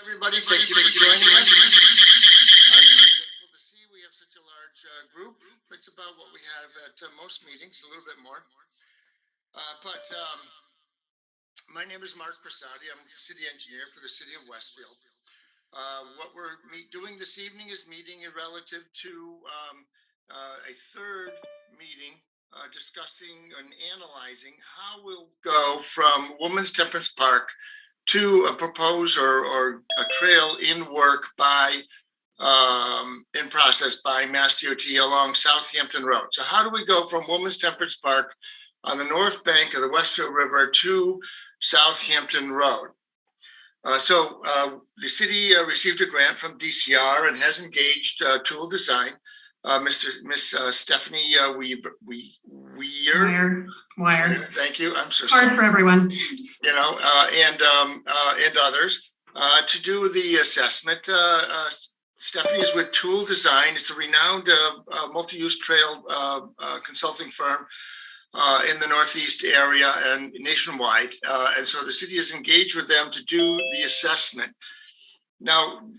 Everybody, thank you for joining us. I'm thankful to see we have such a large group. It's about what we have at most meetings, a little bit more. My name is Mark Prasadi. I'm the city engineer for the city of Westfield. What we're doing this evening is meeting relative to a third meeting discussing and analyzing how we'll go from Women's Temperance Park to a proposed or a trail in work by in process by Mass DOT along Southampton Road. So how do we go from Women's Temperance Park on the north bank of the Westfield River to Southampton Road? The city received a grant from DCR and has engaged Tool Design. Miss Stephanie Wire. Thank you. I'm so it's hard sorry. For everyone. You know, and others to do the assessment. Stephanie is with Tool Design. It's a renowned multi-use trail consulting firm in the Northeast area and nationwide. And so the city is engaged with them to do the assessment. Now,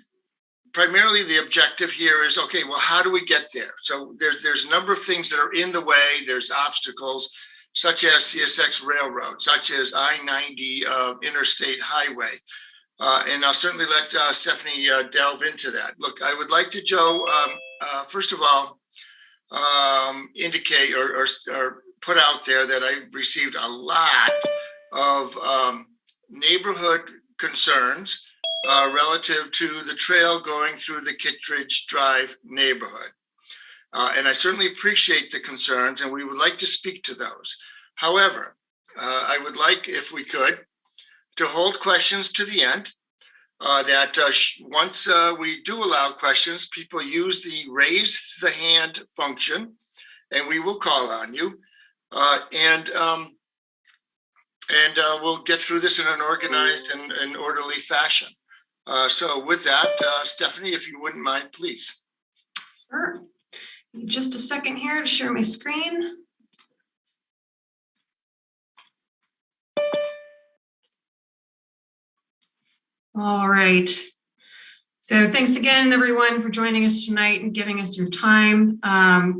primarily the objective here is, okay, well, how do we get there? So there's a number of things that are in the way. There's obstacles such as CSX Railroad, such as I-90 Interstate Highway. And I'll certainly let Stephanie delve into that. Look, I would like to, Joe, first of all, indicate or put out there that I received a lot of neighborhood concerns relative to the trail going through the Kittredge Drive neighborhood. And I certainly appreciate the concerns, and we would like to speak to those. However, I would like, if we could, to hold questions to the end. Once we do allow questions, people use the raise the hand function, and we will call on you. We'll get through this in an organized and orderly fashion. So with that, Stephanie, if you wouldn't mind, please. Sure. Just a second here to share my screen. All right. So thanks again, everyone, for joining us tonight and giving us your time.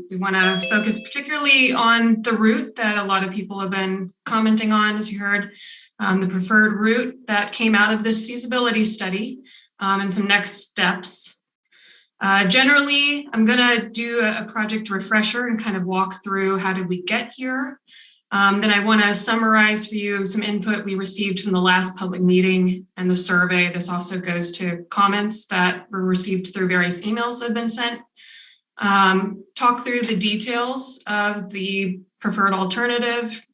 We want to focus particularly on the route that a lot of people have been commenting on, as you heard, the preferred route that came out of this feasibility study and some next steps. Generally, I'm going to do a project refresher and kind of walk through how did we get here. Then I want to summarize for you some input we received from the last public meeting and the survey. This also goes to comments that were received through various emails that have been sent. Talk through the details of the preferred alternative,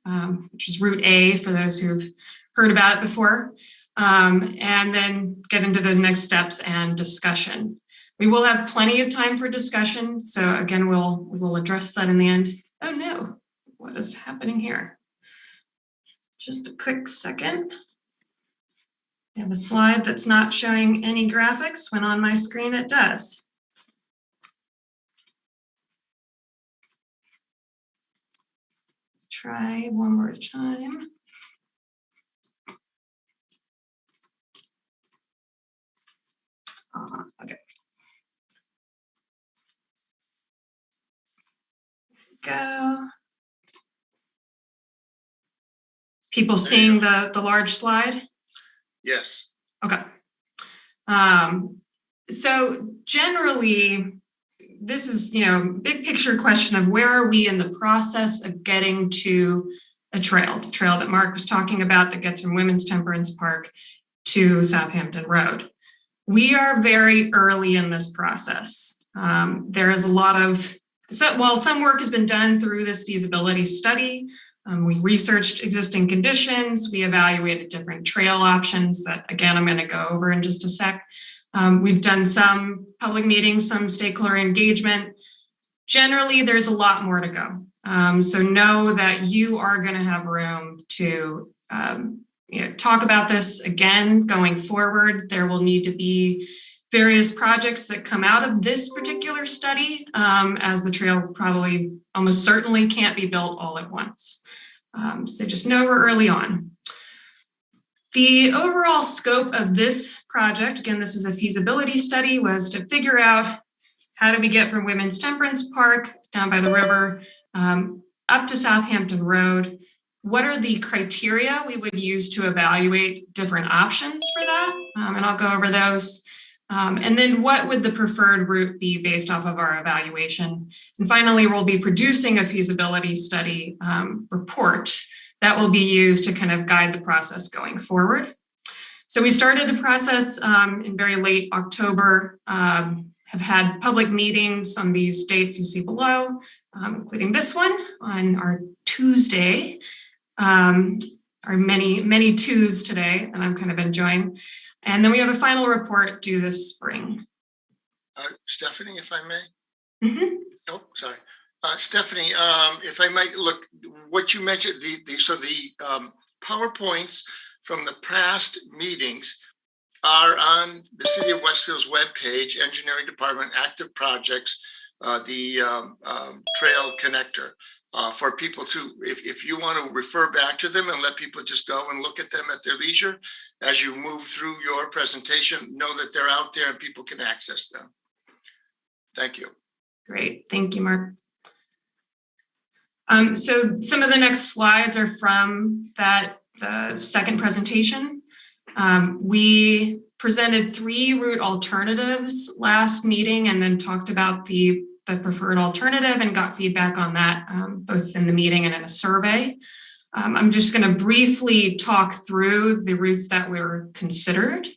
which is Route A for those who've heard about it before, and then get into those next steps and discussion. We will have plenty of time for discussion. So again, we will address that in the end. Oh no. What is happening here? Just a quick second. I have a slide that's not showing any graphics when on my screen it does. Try one more time. Okay. Go. People seeing the large slide? Yes. Okay. So generally, this is, big picture question of where are we in the process of getting to a trail, the trail that Mark was talking about that gets from Women's Temperance Park to Southampton Road. We are very early in this process. There is a lot of, some work has been done through this feasibility study. We researched existing conditions. We evaluated different trail options that, again, I'm going to go over in just a sec. We've done some public meetings, some stakeholder engagement. Generally, there's a lot more to go. So know that you are going to have room to talk about this again going forward. There will need to be various projects that come out of this particular study, as the trail probably almost certainly can't be built all at once. So just know we're early on. The overall scope of this project, again, this is a feasibility study, was to figure out how do we get from Women's Temperance Park down by the river up to Southampton Road. What are the criteria we would use to evaluate different options for that? And I'll go over those. And then what would the preferred route be based off of our evaluation? And finally, we'll be producing a feasibility study report that will be used to kind of guide the process going forward. So we started the process in very late October, have had public meetings on these dates you see below, including this one on our Tuesday, our many twos today that I'm kind of enjoying. And then we have a final report due this spring. Stephanie, if I may. Mm-hmm. Oh, sorry. Stephanie, if I might look, what you mentioned, the PowerPoints from the past meetings are on the City of Westfield's webpage, Engineering Department, Active Projects, the Trail Connector. For people to, if you want to refer back to them and let people just go and look at them at their leisure as you move through your presentation, know that they're out there and people can access them. Thank you. Great, thank you, Mark. So some of the next slides are from the second presentation. We presented 3 route alternatives last meeting and then talked about the preferred alternative and got feedback on that both in the meeting and in a survey. I'm just going to briefly talk through the routes that were considered.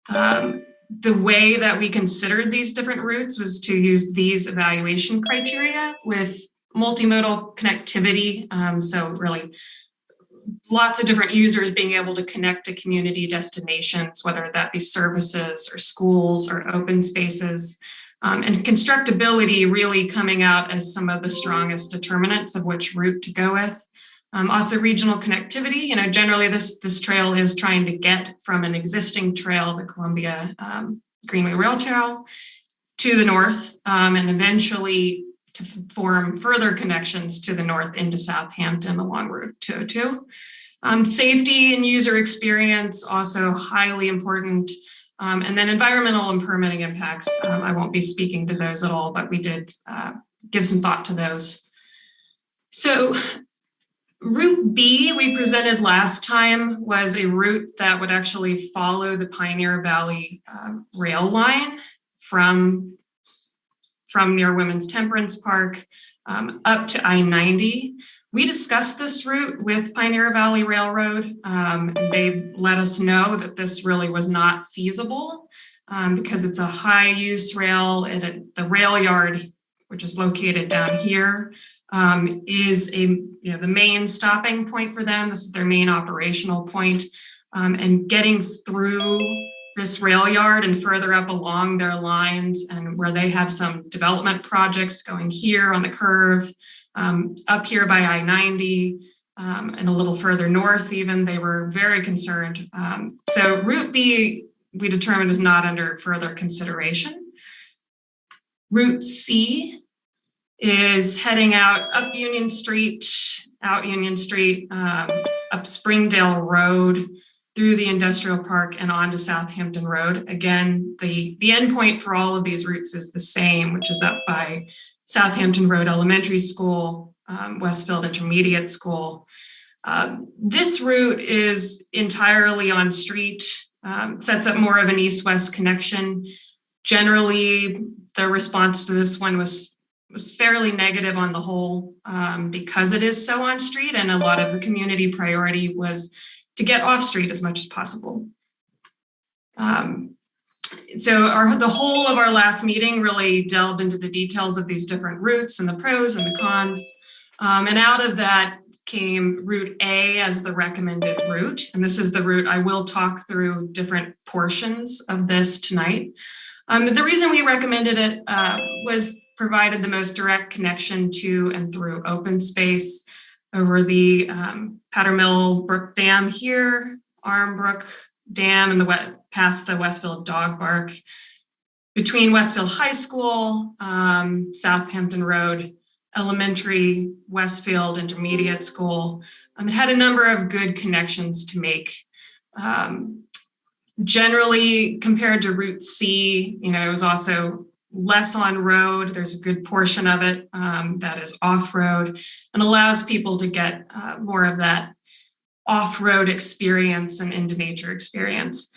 The way that we considered these different routes was to use these evaluation criteria with multimodal connectivity. So really lots of different users being able to connect to community destinations, whether that be services or schools or open spaces. And constructability really coming out as some of the strongest determinants of which route to go with. Also regional connectivity, generally this trail is trying to get from an existing trail, the Columbia Greenway Rail Trail, to the north and eventually to form further connections to the north into Southampton along Route 202. Safety and user experience, also highly important. And then environmental and permitting impacts. I won't be speaking to those at all, but we did give some thought to those. So Route B we presented last time was a route that would actually follow the Pioneer Valley rail line from near Women's Temperance Park up to I-90. We discussed this route with Pioneer Valley Railroad. And they let us know that this really was not feasible because it's a high use rail. The rail yard, which is located down here, is the main stopping point for them. This is their main operational point. And getting through this rail yard and further up along their lines and where they have some development projects going here on the curve, up here by I-90 and a little further north even, they were very concerned. So Route B, we determined, is not under further consideration. Route C is heading out up Union Street, out Union Street, up Springdale Road, through the industrial park and onto Southampton Road. Again, the endpoint for all of these routes is the same, which is up by Southampton Road Elementary School, Westfield Intermediate School. This route is entirely on street, sets up more of an east-west connection. Generally, the response to this one was fairly negative on the whole because it is so on street, and a lot of the community priority was to get off street as much as possible. So the whole of our last meeting really delved into the details of these different routes and the pros and the cons. And out of that came Route A as the recommended route. And this is the route I will talk through different portions of this tonight. The reason we recommended it was provided the most direct connection to and through open space over the Powdermill Brook Dam here, Armbrook Dam, and past the Westfield Dog Park, between Westfield High School, Southampton Road Elementary, Westfield Intermediate School. It had a number of good connections to make. Generally, compared to Route C, it was also less on road. There's a good portion of it that is off-road and allows people to get more of that off-road experience and into nature experience.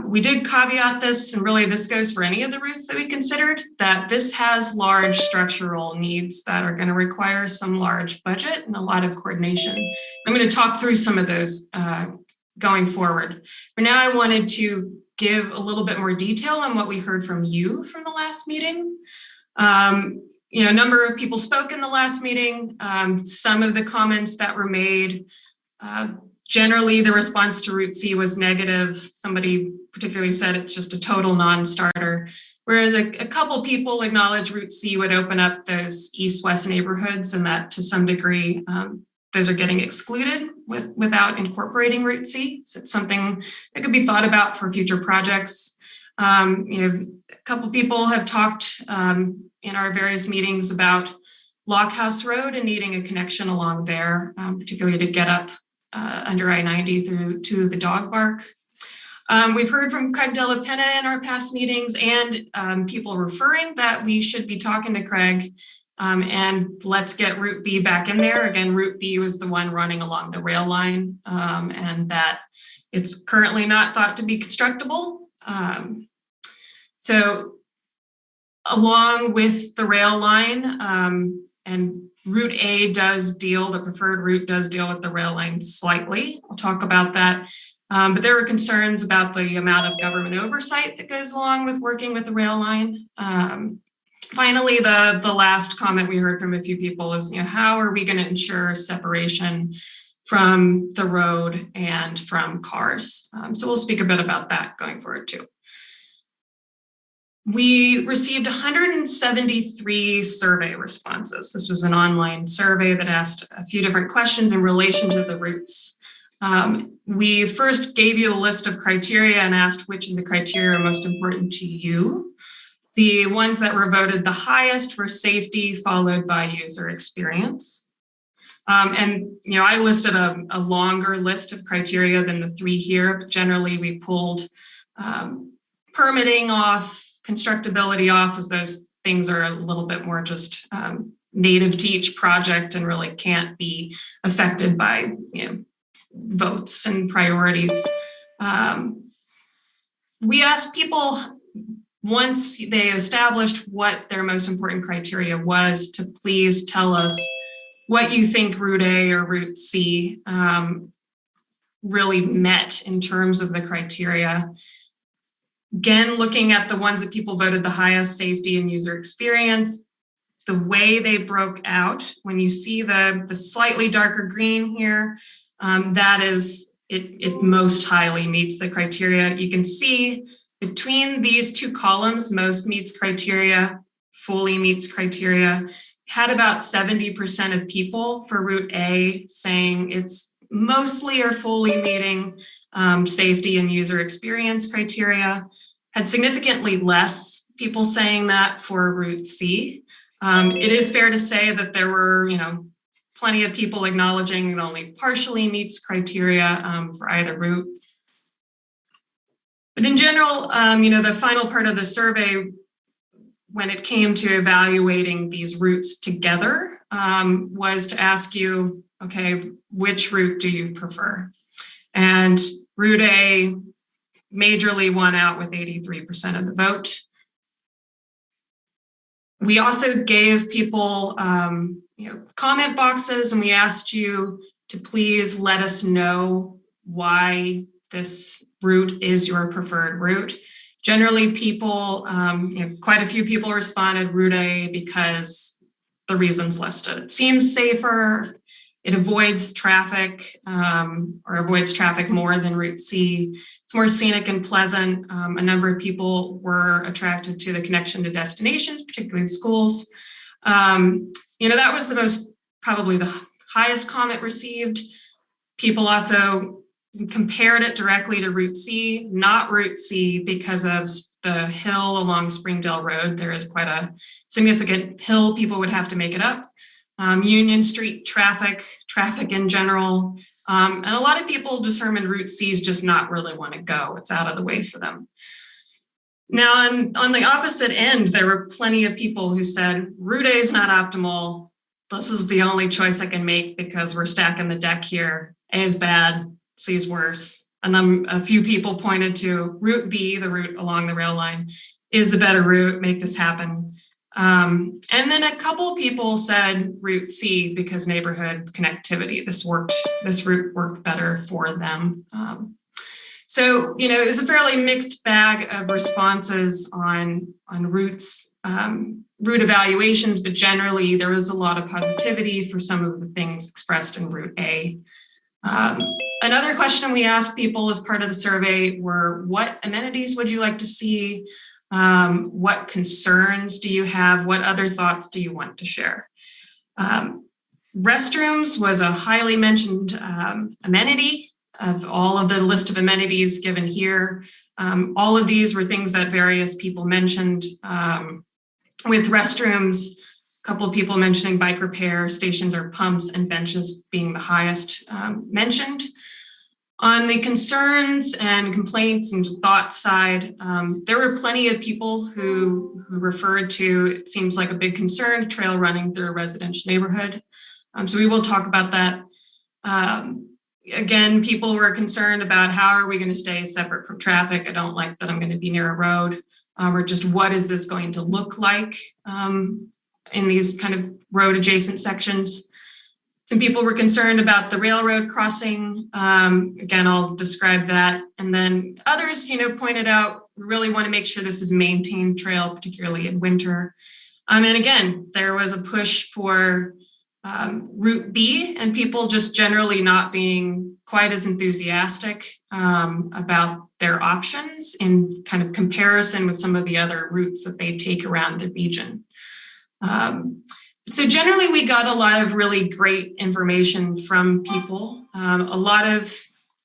We did caveat this, and really this goes for any of the routes that we considered, that this has large structural needs that are going to require some large budget and a lot of coordination. I'm going to talk through some of those going forward. For now, I wanted to give a little bit more detail on what we heard from you from the last meeting. A number of people spoke in the last meeting. Some of the comments that were made, generally the response to Route C was negative. Somebody particularly said it's just a total non-starter, whereas a couple people acknowledged Route C would open up those east-west neighborhoods and that to some degree, those are getting excluded without incorporating Route C. So it's something that could be thought about for future projects. A couple people have talked in our various meetings about Lockhouse Road and needing a connection along there, particularly to get up under I-90 through to the dog park. We've heard from Craig Della Penna in our past meetings and people referring that we should be talking to Craig and let's get Route B back in there. Again, Route B was the one running along the rail line and that it's currently not thought to be constructible. So along with the rail line and Route A the preferred route does deal with the rail line slightly. I'll talk about that. But there were concerns about the amount of government oversight that goes along with working with the rail line. Finally, the last comment we heard from a few people is, how are we going to ensure separation from the road and from cars? So we'll speak a bit about that going forward too. We received 173 survey responses. This was an online survey that asked a few different questions in relation to the routes. We first gave you a list of criteria and asked which of the criteria are most important to you. The ones that were voted the highest were safety, followed by user experience. I listed a longer list of criteria than the three here, but generally we pulled permitting off, constructability off, as those things are a little bit more just native to each project and really can't be affected by votes and priorities. We asked people, once they established what their most important criteria was, to please tell us what you think Route A or Route C really met in terms of the criteria. Again, looking at the ones that people voted the highest, safety and user experience, the way they broke out, when you see the slightly darker green here, that is, it most highly meets the criteria. You can see between these two columns, most meets criteria, fully meets criteria, had about 70% of people for Route A saying it's mostly or fully meeting safety and user experience criteria, had significantly less people saying that for Route C. It is fair to say that there were, plenty of people acknowledging it only partially meets criteria for either route. But in general, the final part of the survey, when it came to evaluating these routes together, was to ask you, okay, which route do you prefer? And Route A majorly won out with 83% of the vote. We also gave people comment boxes, and we asked you to please let us know why this route is your preferred route. Generally, people, quite a few people responded Route A because the reasons listed. It seems safer, it avoids traffic, or avoids traffic more than Route C. It's more scenic and pleasant. A number of people were attracted to the connection to destinations, particularly schools. That was probably the highest comment received. People also compared it directly to Route C, not Route C because of the hill along Springdale Road. There is quite a significant hill people would have to make it up. Union Street traffic in general, And a lot of people determined Route C is just not really want to go. It's out of the way for them. Now, on the opposite end, there were plenty of people who said, Route A is not optimal. This is the only choice I can make because we're stacking the deck here. A is bad, C is worse. And then a few people pointed to Route B, the route along the rail line, is the better route, make this happen. And then a couple of people said Route C because neighborhood connectivity. This route worked better for them. So, it was a fairly mixed bag of responses on routes, route evaluations, but generally there was a lot of positivity for some of the things expressed in Route A. Another question we asked people as part of the survey were, what amenities would you like to see? What concerns do you have? What other thoughts do you want to share? Restrooms was a highly mentioned amenity of all of the list of amenities given here. All of these were things that various people mentioned. With restrooms, a couple of people mentioning bike repair, stations or pumps, and benches being the highest mentioned. On the concerns and complaints and thoughts side, there were plenty of people who referred to, it seems like a big concern, trail running through a residential neighborhood. So we will talk about that. Again, people were concerned about how are we going to stay separate from traffic? I don't like that I'm going to be near a road, or just what is this going to look like in these kind of road adjacent sections. Some people were concerned about the railroad crossing. Again, I'll describe that. And then others, pointed out, we really want to make sure this is maintained trail, particularly in winter. And again, there was a push for Route B and people just generally not being quite as enthusiastic about their options in kind of comparison with some of the other routes that they take around the region. So generally we got a lot of really great information from people, a lot of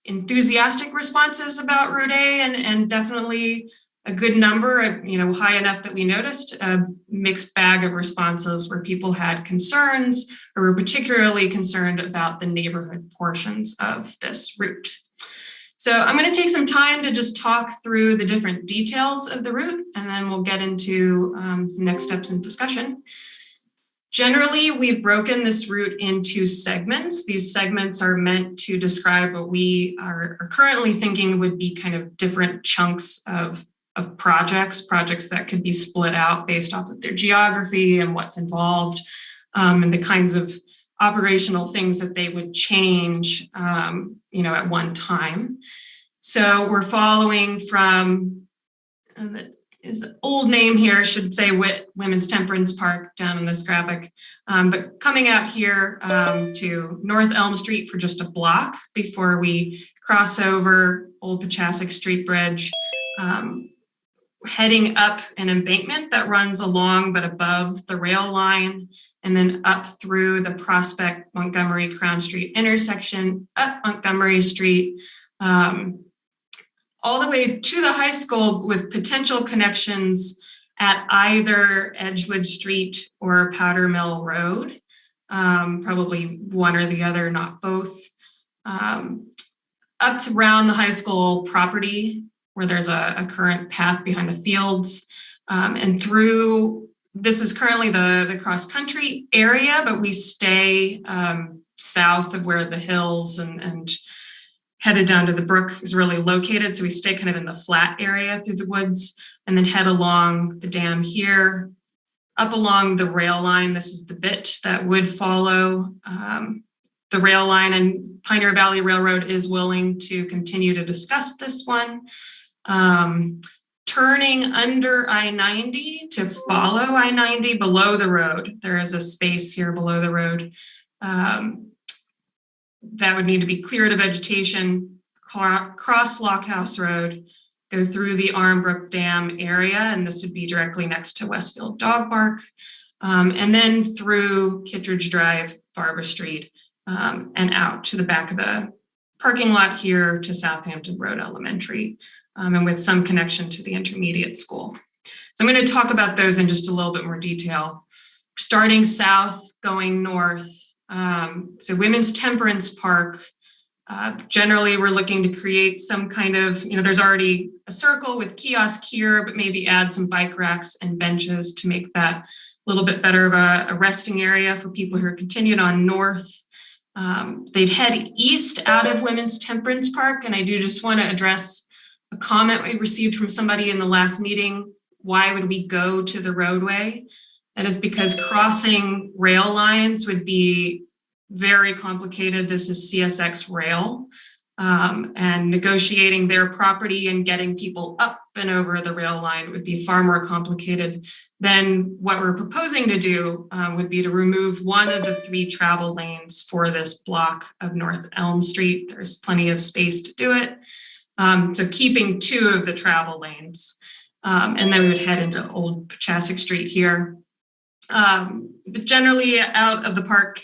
enthusiastic responses about Route A and definitely a good number, high enough that we noticed a mixed bag of responses where people had concerns or were particularly concerned about the neighborhood portions of this route. So I'm going to take some time to just talk through the different details of the route, and then we'll get into some next steps in discussion. Generally, we've broken this route into segments. These segments are meant to describe what we are currently thinking would be kind of different chunks of projects that could be split out based off of their geography and what's involved, and the kinds of operational things that they would change, at one time. So we're following from, his old name here should say Women's Temperance Park down in this graphic, but coming out here to North Elm Street for just a block before we cross over Old Pachasik Street Bridge, heading up an embankment that runs along but above the rail line, and then up through the Prospect Montgomery Crown Street intersection, up Montgomery Street, all the way to the high school with potential connections at either Edgewood Street or Powder Mill Road, probably one or the other, not both. Up around the high school property where there's a current path behind the fields, and through, this is currently the cross-country area, but we stay south of where the hills and headed down to the brook is really located. So we stay kind of in the flat area through the woods and then head along the dam here, up along the rail line. This is the bit that would follow the rail line, and Pioneer Valley Railroad is willing to continue to discuss this one. Turning under I-90 to follow I-90 below the road. There is a space here below the road that would need to be cleared of vegetation, cross Lockhouse Road, go through the Armbrook Dam area, and this would be directly next to Westfield Dog Park, and then through Kittredge Drive, Barbara Street, and out to the back of the parking lot here to Southampton Road Elementary, and with some connection to the intermediate school. So I'm going to talk about those in just a little bit more detail. Starting south, going north. So Women's Temperance Park Generally, we're looking to create some kind of, there's already a circle with kiosk here, but maybe add some bike racks and benches to make that a little bit better of a resting area for people who are continued on north. They'd head east out of Women's Temperance Park, and I do just want to address a comment we received from somebody in the last meeting. Why would we go to the roadway? That is because crossing rail lines would be very complicated. This is CSX rail, and negotiating their property and getting people up and over the rail line would be far more complicated than what we're proposing to do. Would be to remove one of the 3 travel lanes for this block of North Elm Street. There's plenty of space to do it. So keeping 2 of the travel lanes, and then we would head into Old Pachasik Street here. But generally out of the park,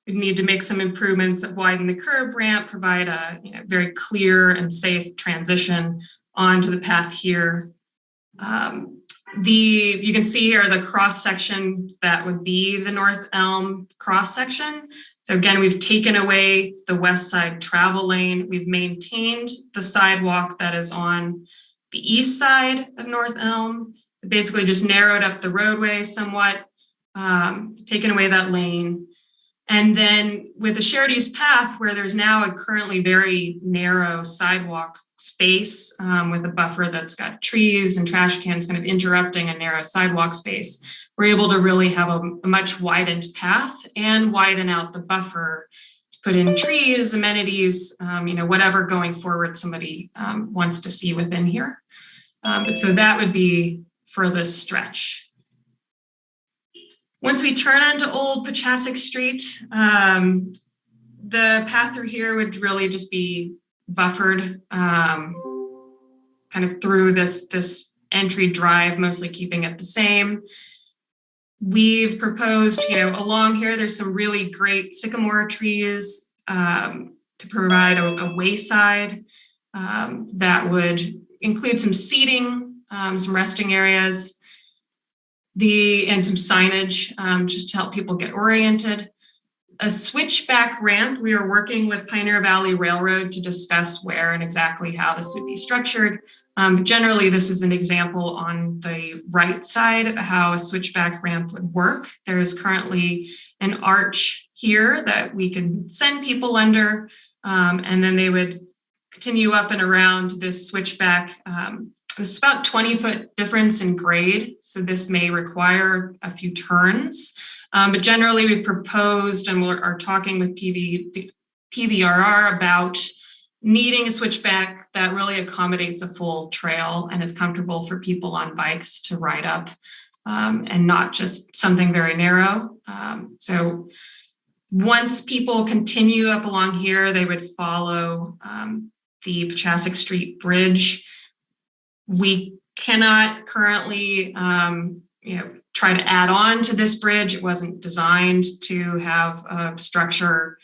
we need to make some improvements that widen the curb ramp, provide a very clear and safe transition onto the path here. You can see here the cross section that would be the North Elm cross section. So again, we've taken away the west side travel lane. We've maintained the sidewalk that is on the east side of North Elm. Basically just narrowed up the roadway somewhat, taken away that lane. And then with the shared use path, where there's now a currently very narrow sidewalk space with a buffer that's got trees and trash cans kind of interrupting a narrow sidewalk space, we're able to really have a much widened path and widen out the buffer, put in trees, amenities, whatever going forward somebody wants to see within here. But so that would be for this stretch. Once we turn onto Old Pachasik Street, the path through here would really just be buffered kind of through this entry drive, mostly keeping it the same. We've proposed, along here, there's some really great sycamore trees to provide a wayside that would include some seating, some resting areas, and some signage just to help people get oriented. A switchback ramp, we are working with Pioneer Valley Railroad to discuss where and exactly how this would be structured. Generally, this is an example on the right side of how a switchback ramp would work. There is currently an arch here that we can send people under, and then they would continue up and around this switchback. This is about 20-foot difference in grade, so this may require a few turns. But generally, we've proposed and are talking with PVRR about needing a switchback that really accommodates a full trail and is comfortable for people on bikes to ride up, and not just something very narrow. So once people continue up along here, they would follow the Pachasik Street Bridge. We cannot currently, try to add on to this bridge. It wasn't designed to have a structure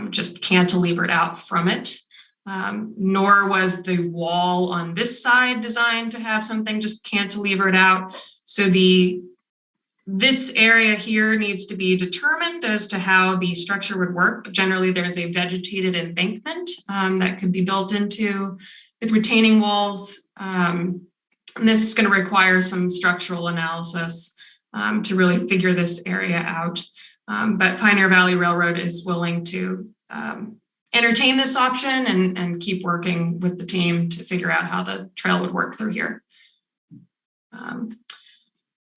just cantilevered out from it, nor was the wall on this side designed to have something just cantilevered out. So this area here needs to be determined as to how the structure would work. But generally, there's a vegetated embankment that could be built into with retaining walls. And this is going to require some structural analysis to really figure this area out. But Pioneer Valley Railroad is willing to entertain this option and keep working with the team to figure out how the trail would work through here.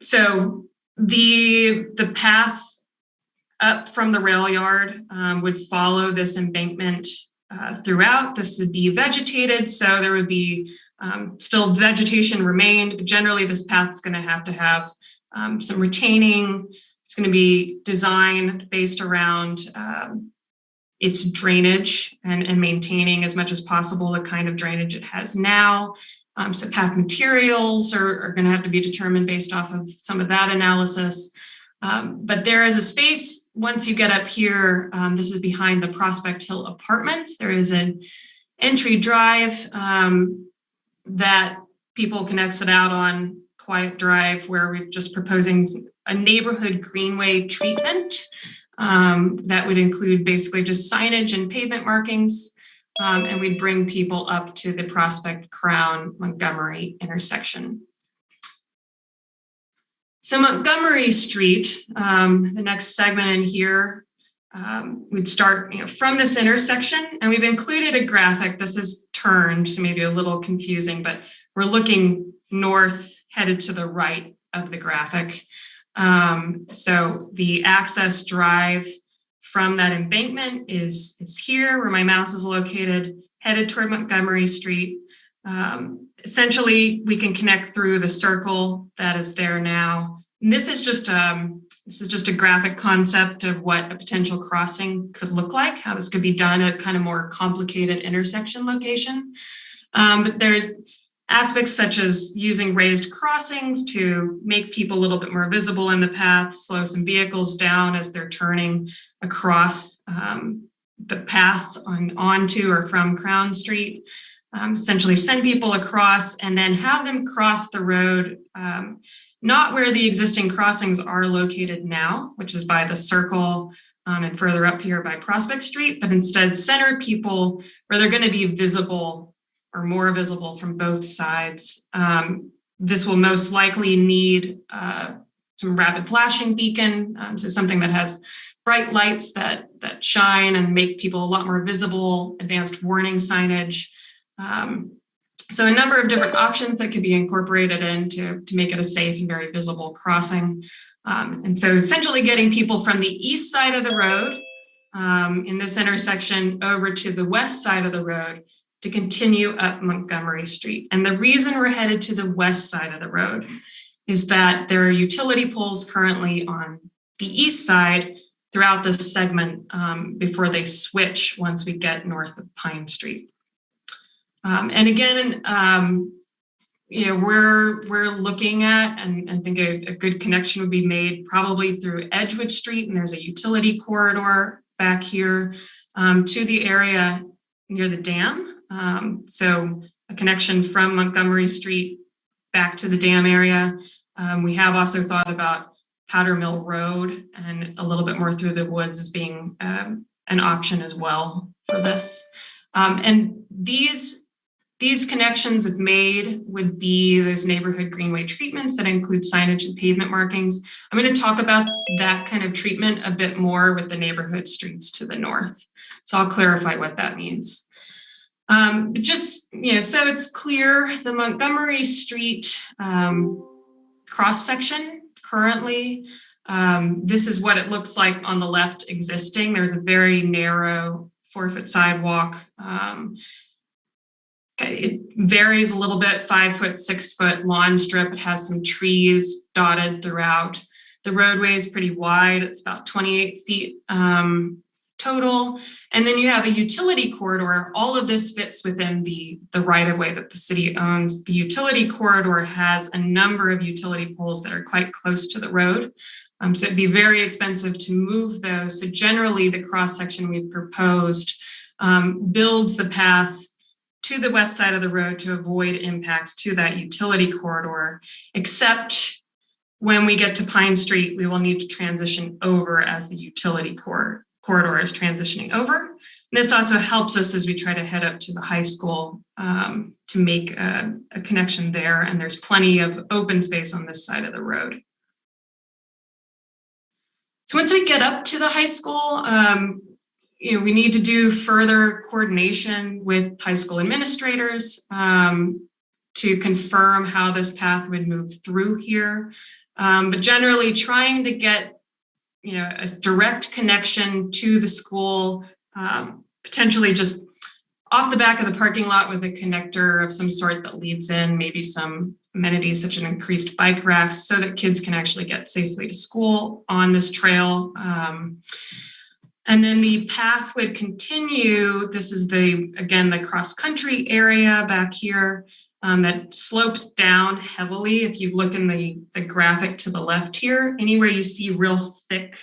So the path up from the rail yard would follow this embankment throughout. This would be vegetated, so there would be still vegetation remained, but generally this path is going to have some retaining. It's going to be designed based around its drainage and maintaining as much as possible the kind of drainage it has now. So path materials are going to have to be determined based off of some of that analysis. But there is a space once you get up here. This is behind the Prospect Hill Apartments. There is an entry drive that people can exit out on, quiet drive, where we're just proposing a neighborhood greenway treatment that would include basically just signage and pavement markings. and we'd bring people up to the Prospect Crown Montgomery intersection. So Montgomery Street, the next segment in here, we'd start from this intersection, and we've included a graphic. This is turned, so maybe a little confusing, but we're looking north, headed to the right of the graphic. So the access drive from that embankment is here, where my mouse is located, headed toward Montgomery Street. Essentially, we can connect through the circle that is there now. And this is just a graphic concept of what a potential crossing could look like, how this could be done at kind of more complicated intersection location. But there's aspects such as using raised crossings to make people a little bit more visible in the path, slow some vehicles down as they're turning across the path onto or from Crown Street. Essentially send people across and then have them cross the road, not where the existing crossings are located now, which is by the circle and further up here by Prospect Street, but instead center people where they're going to be visible or more visible from both sides. This will most likely need some rapid flashing beacon, so something that has bright lights that shine and make people a lot more visible, advanced warning signage. So a number of different options that could be incorporated in to make it a safe and very visible crossing. And so essentially getting people from the east side of the road in this intersection over to the west side of the road to continue up Montgomery Street. And the reason we're headed to the west side of the road is that there are utility poles currently on the east side throughout this segment before they switch once we get north of Pine Street. And again, we're looking at, and I think a good connection would be made probably through Edgewood Street, and there's a utility corridor back here to the area near the dam. So a connection from Montgomery Street back to the dam area. We have also thought about Powder Mill Road and a little bit more through the woods as being an option as well for this. And these connections if made would be those neighborhood greenway treatments that include signage and pavement markings. I'm going to talk about that kind of treatment a bit more with the neighborhood streets to the north. So I'll clarify what that means. Just, so it's clear, the Montgomery Street cross section currently, this is what it looks like on the left existing. There's a very narrow 4-foot sidewalk. It varies a little bit, 5-foot, 6-foot lawn strip. It has some trees dotted throughout. The roadway is pretty wide. It's about 28 feet total. And then you have a utility corridor. All of this fits within the right-of-way that the city owns. The utility corridor has a number of utility poles that are quite close to the road. So it'd be very expensive to move those. So generally, the cross-section we've proposed builds the path to the west side of the road to avoid impact to that utility corridor, except when we get to Pine Street, we will need to transition over as the utility corridor is transitioning over. And this also helps us as we try to head up to the high school to make a connection there, and there's plenty of open space on this side of the road. So once we get up to the high school, we need to do further coordination with high school administrators to confirm how this path would move through here. But generally trying to get a direct connection to the school, potentially just off the back of the parking lot with a connector of some sort that leads in, maybe some amenities such as increased bike racks so that kids can actually get safely to school on this trail. And then the path would continue. This is the cross-country area back here that slopes down heavily. If you look in the graphic to the left here, anywhere you see real thick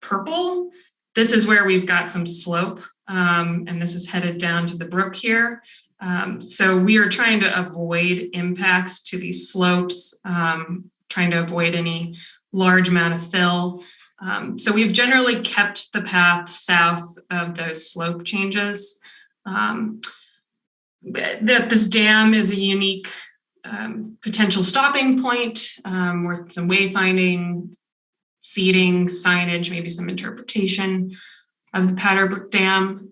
purple, this is where we've got some slope. And this is headed down to the brook here. So we are trying to avoid impacts to these slopes, trying to avoid any large amount of fill. So we've generally kept the path south of those slope changes. That this dam is a unique potential stopping point with some wayfinding, seating, signage, maybe some interpretation of the Powderbrook Dam.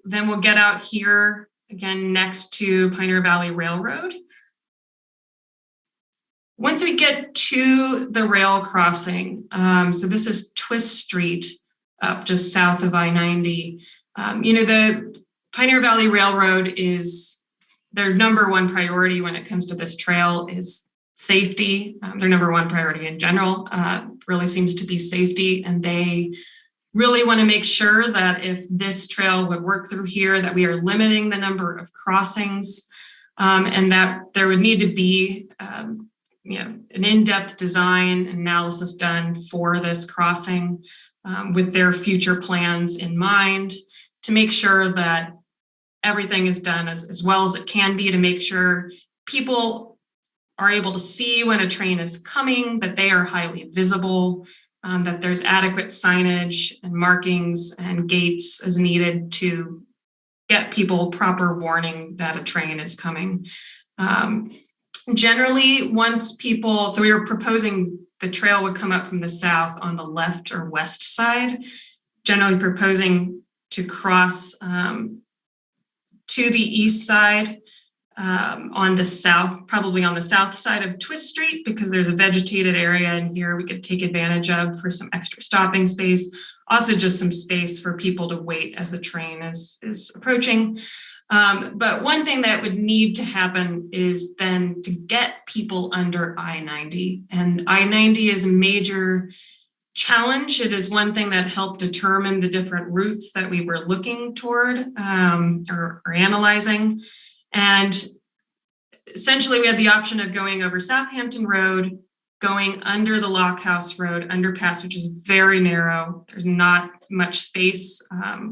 Then we'll get out here again next to Pioneer Valley Railroad. Once we get to the rail crossing, so this is Twist Street up just south of I-90. The Pioneer Valley Railroad is their number one priority when it comes to this trail is safety. Their number one priority in general really seems to be safety, and they really want to make sure that if this trail would work through here, that we are limiting the number of crossings, and that there would need to be an in-depth design analysis done for this crossing with their future plans in mind to make sure that everything is done as well as it can be to make sure people are able to see when a train is coming, that they are highly visible, that there's adequate signage and markings and gates as needed to get people proper warning that a train is coming. Generally, so we were proposing the trail would come up from the south on the left or west side, generally proposing to cross to the east side on the south, probably on the south side of Twist Street, because there's a vegetated area in here we could take advantage of for some extra stopping space. Also just some space for people to wait as the train is approaching. But one thing that would need to happen is then to get people under I-90. And I-90 is a major challenge. It is one thing that helped determine the different routes that we were looking toward or analyzing. And essentially we had the option of going over Southampton Road, going under the Lockhouse Road underpass, which is very narrow. There's not much space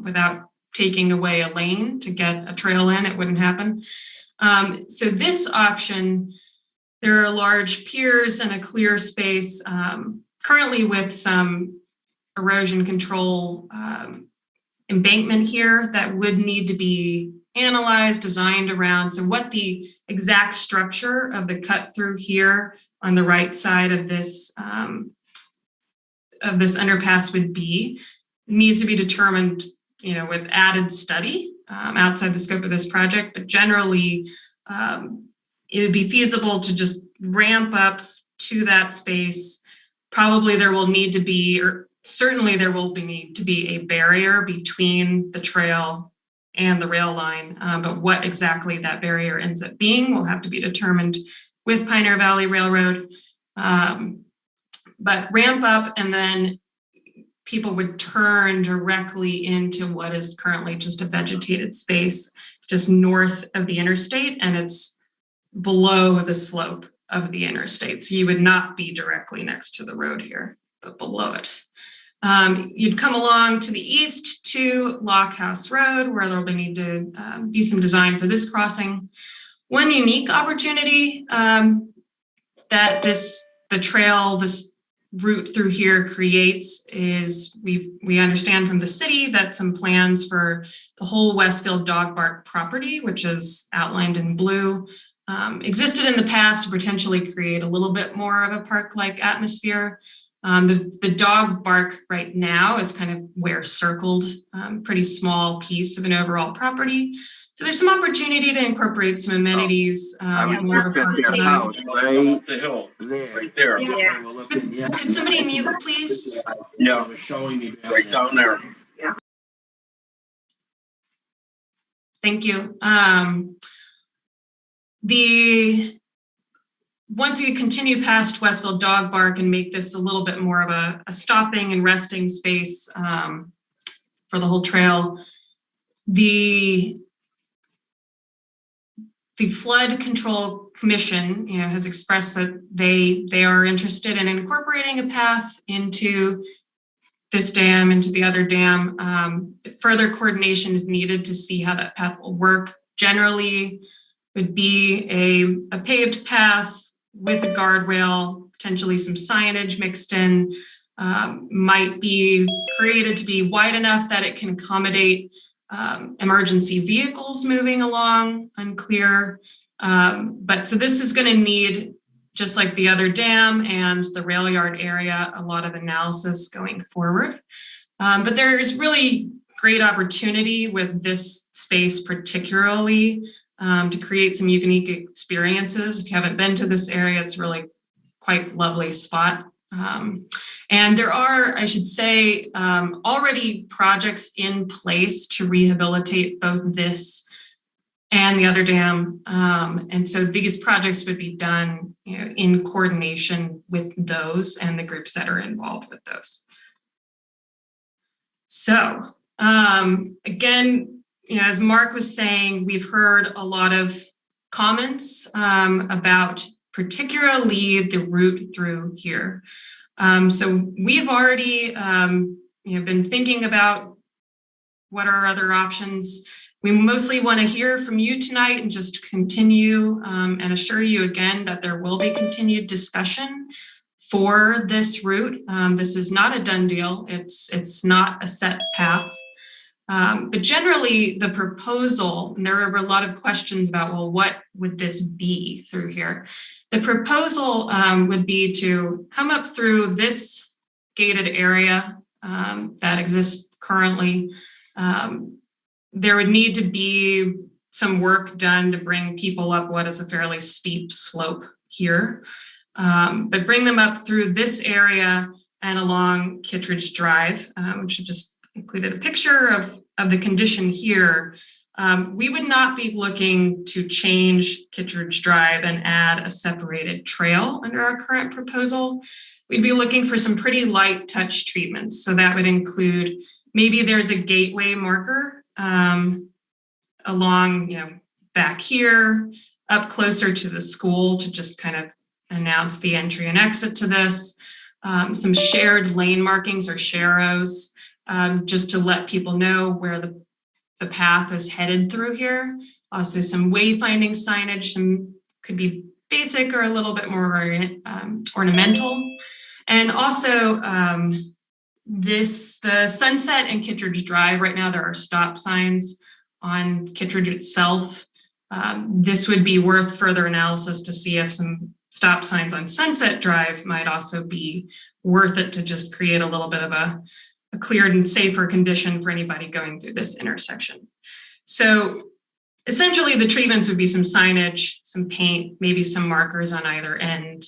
without taking away a lane to get a trail in, it wouldn't happen. So this option, there are large piers and a clear space, currently with some erosion control embankment here that would need to be analyzed, designed around. So what the exact structure of the cut through here on the right side of this underpass would be needs to be determined, with added study outside the scope of this project. But generally, it would be feasible to just ramp up to that space. Probably there will need to be, or certainly there will need to be a barrier between the trail and the rail line. But what exactly that barrier ends up being will have to be determined with Pioneer Valley Railroad. But ramp up, and then people would turn directly into what is currently just a vegetated space just north of the interstate, and it's below the slope of the interstate. So you would not be directly next to the road here, but below it. You'd come along to the east to Lockhouse Road, where there'll need to be some design for this crossing. One unique opportunity that the trail, this route through here creates is we understand from the city that some plans for the whole Westfield Dog Park property, which is outlined in blue, existed in the past to potentially create a little bit more of a park-like atmosphere. The dog bark right now is kind of where circled, pretty small piece of an overall property. So there's some opportunity to incorporate some amenities. More of a park design. House, right? The hill, right there. Yeah. Could somebody mute, please? Yeah, showing me right down there. Yeah. Thank you. Once we continue past Westfield Dog Park and make this a little bit more of a stopping and resting space for the whole trail, the Flood Control Commission, has expressed that they are interested in incorporating a path into this dam, into the other dam. Further coordination is needed to see how that path will work. Generally, would be a paved path with a guardrail, potentially some signage mixed in, might be created to be wide enough that it can accommodate Emergency vehicles moving along, unclear. But so this is going to need, just like the other dam and the rail yard area, a lot of analysis going forward. But there's really great opportunity with this space particularly to create some unique experiences. If you haven't been to this area, it's really quite lovely spot. And there are, I should say, already projects in place to rehabilitate both this and the other dam. And so these projects would be done, in coordination with those and the groups that are involved with those. So again, as Mark was saying, we've heard a lot of comments about particularly the route through here. So we've already been thinking about what are other options. We mostly want to hear from you tonight and just continue and assure you again that there will be continued discussion for this route. This is not a done deal. It's not a set path. But generally the proposal, and there were a lot of questions about, well, what would this be through here? The proposal would be to come up through this gated area that exists currently. There would need to be some work done to bring people up what is a fairly steep slope here, but bring them up through this area and along Kittredge Drive, which I just included a picture of the condition here. We would not be looking to change Kittredge Drive and add a separated trail under our current proposal. We'd be looking for some pretty light touch treatments. So that would include, maybe there's a gateway marker along, back here, up closer to the school to just kind of announce the entry and exit to this. Some shared lane markings or sharrows, just to let people know where the path is headed through here. Also some wayfinding signage, some could be basic or a little bit more ornamental. And also the Sunset and Kittredge Drive, right now there are stop signs on Kittredge itself. This would be worth further analysis to see if some stop signs on Sunset Drive might also be worth it to just create a little bit of a cleared and safer condition for anybody going through this intersection. So essentially the treatments would be some signage, some paint, maybe some markers on either end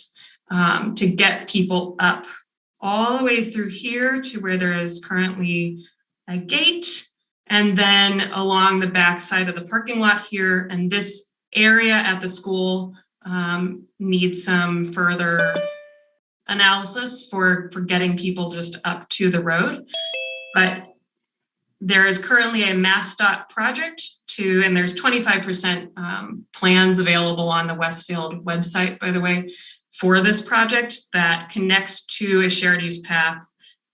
to get people up all the way through here to where there is currently a gate, and then along the back side of the parking lot here. And this area at the school needs some further analysis for getting people just up to the road. But there is currently a MassDOT project and there's 25% plans available on the Westfield website, by the way, for this project that connects to a shared use path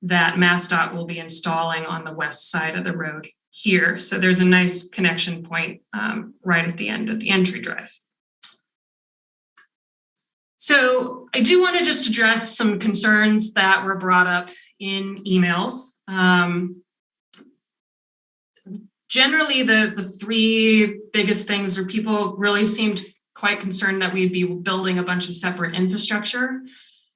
that MassDOT will be installing on the west side of the road here. So there's a nice connection point right at the end of the entry drive. So I do want to just address some concerns that were brought up in emails. Generally, the three biggest things are people really seemed quite concerned that we'd be building a bunch of separate infrastructure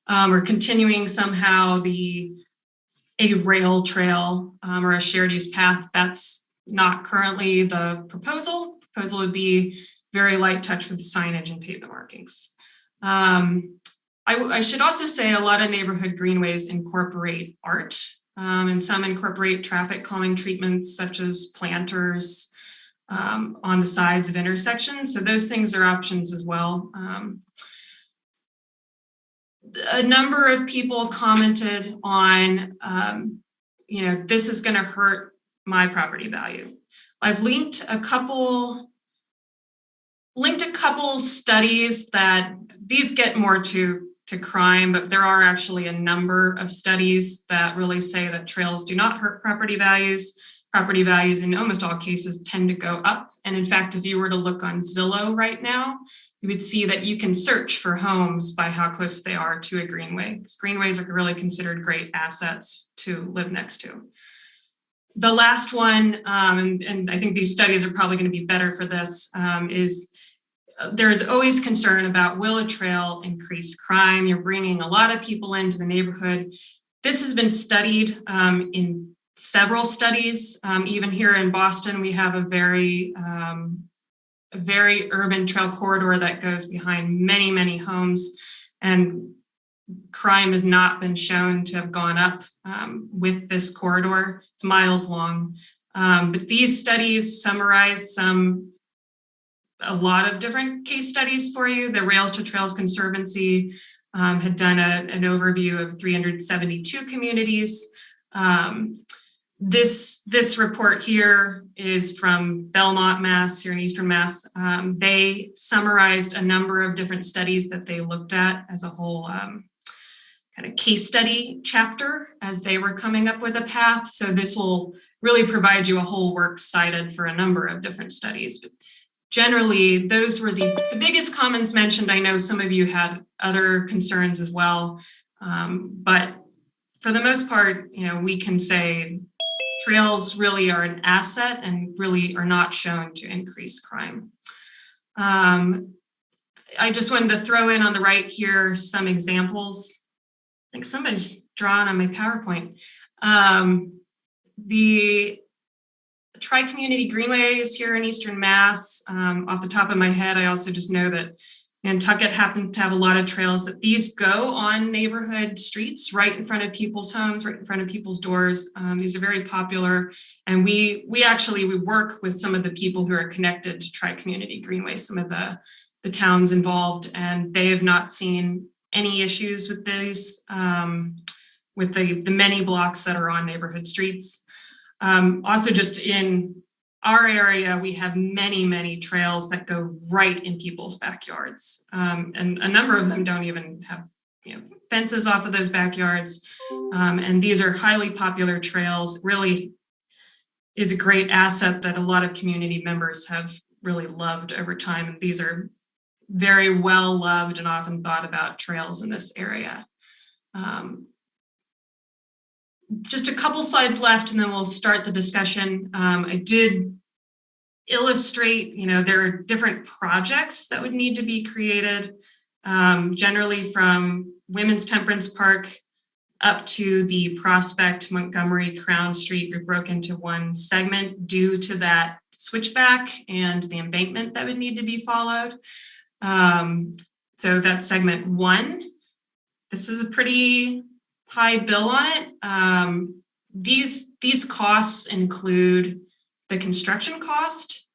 or continuing somehow a rail trail or a shared use path. That's not currently the proposal. Proposal would be very light touch with signage and pavement markings. I should also say a lot of neighborhood greenways incorporate art and some incorporate traffic calming treatments such as planters on the sides of intersections. So those things are options as well. A number of people commented on, this is going to hurt my property value. I've linked a couple studies that these get more to crime, but there are actually a number of studies that really say that trails do not hurt property values. Property values in almost all cases tend to go up. And in fact, if you were to look on Zillow right now, you would see that you can search for homes by how close they are to a greenway. Because greenways are really considered great assets to live next to. The last one, and I think these studies are probably going to be better for this, is there's always concern about, will a trail increase crime? You're bringing a lot of people into the neighborhood. This has been studied in several studies. Even here in Boston, we have a very urban trail corridor that goes behind many, many homes, and crime has not been shown to have gone up with this corridor. It's miles long. But these studies summarize a lot of different case studies for you. The Rails to Trails Conservancy had done an overview of 372 communities. This report here is from Belmont, Mass, here in Eastern Mass. They summarized a number of different studies that they looked at as a whole kind of case study chapter as they were coming up with a path. So this will really provide you a whole works cited for a number of different studies. But generally, those were the biggest comments mentioned. I know some of you had other concerns as well, but for the most part, we can say trails really are an asset and really are not shown to increase crime. I just wanted to throw in on the right here some examples. I think somebody's drawn on my PowerPoint. The Tri-Community Greenway is here in Eastern Mass. Off the top of my head, I also just know that Nantucket happened to have a lot of trails that these go on neighborhood streets right in front of people's homes, right in front of people's doors. These are very popular. And we work with some of the people who are connected to Tri-Community Greenway, some of the towns involved, and they have not seen any issues with these, with the many blocks that are on neighborhood streets. Also, just in our area, we have many, many trails that go right in people's backyards. And a number of them don't even have fences off of those backyards. And these are highly popular trails. Really is a great asset that a lot of community members have really loved over time. And these are very well loved and often thought about trails in this area. Just a couple slides left and then we'll start the discussion. I did illustrate, there are different projects that would need to be created, generally from Women's Temperance Park up to the Prospect, Montgomery, Crown Street. We broke into one segment due to that switchback and the embankment that would need to be followed. So that's segment one. This is a pretty high bill on it. These costs include the construction cost,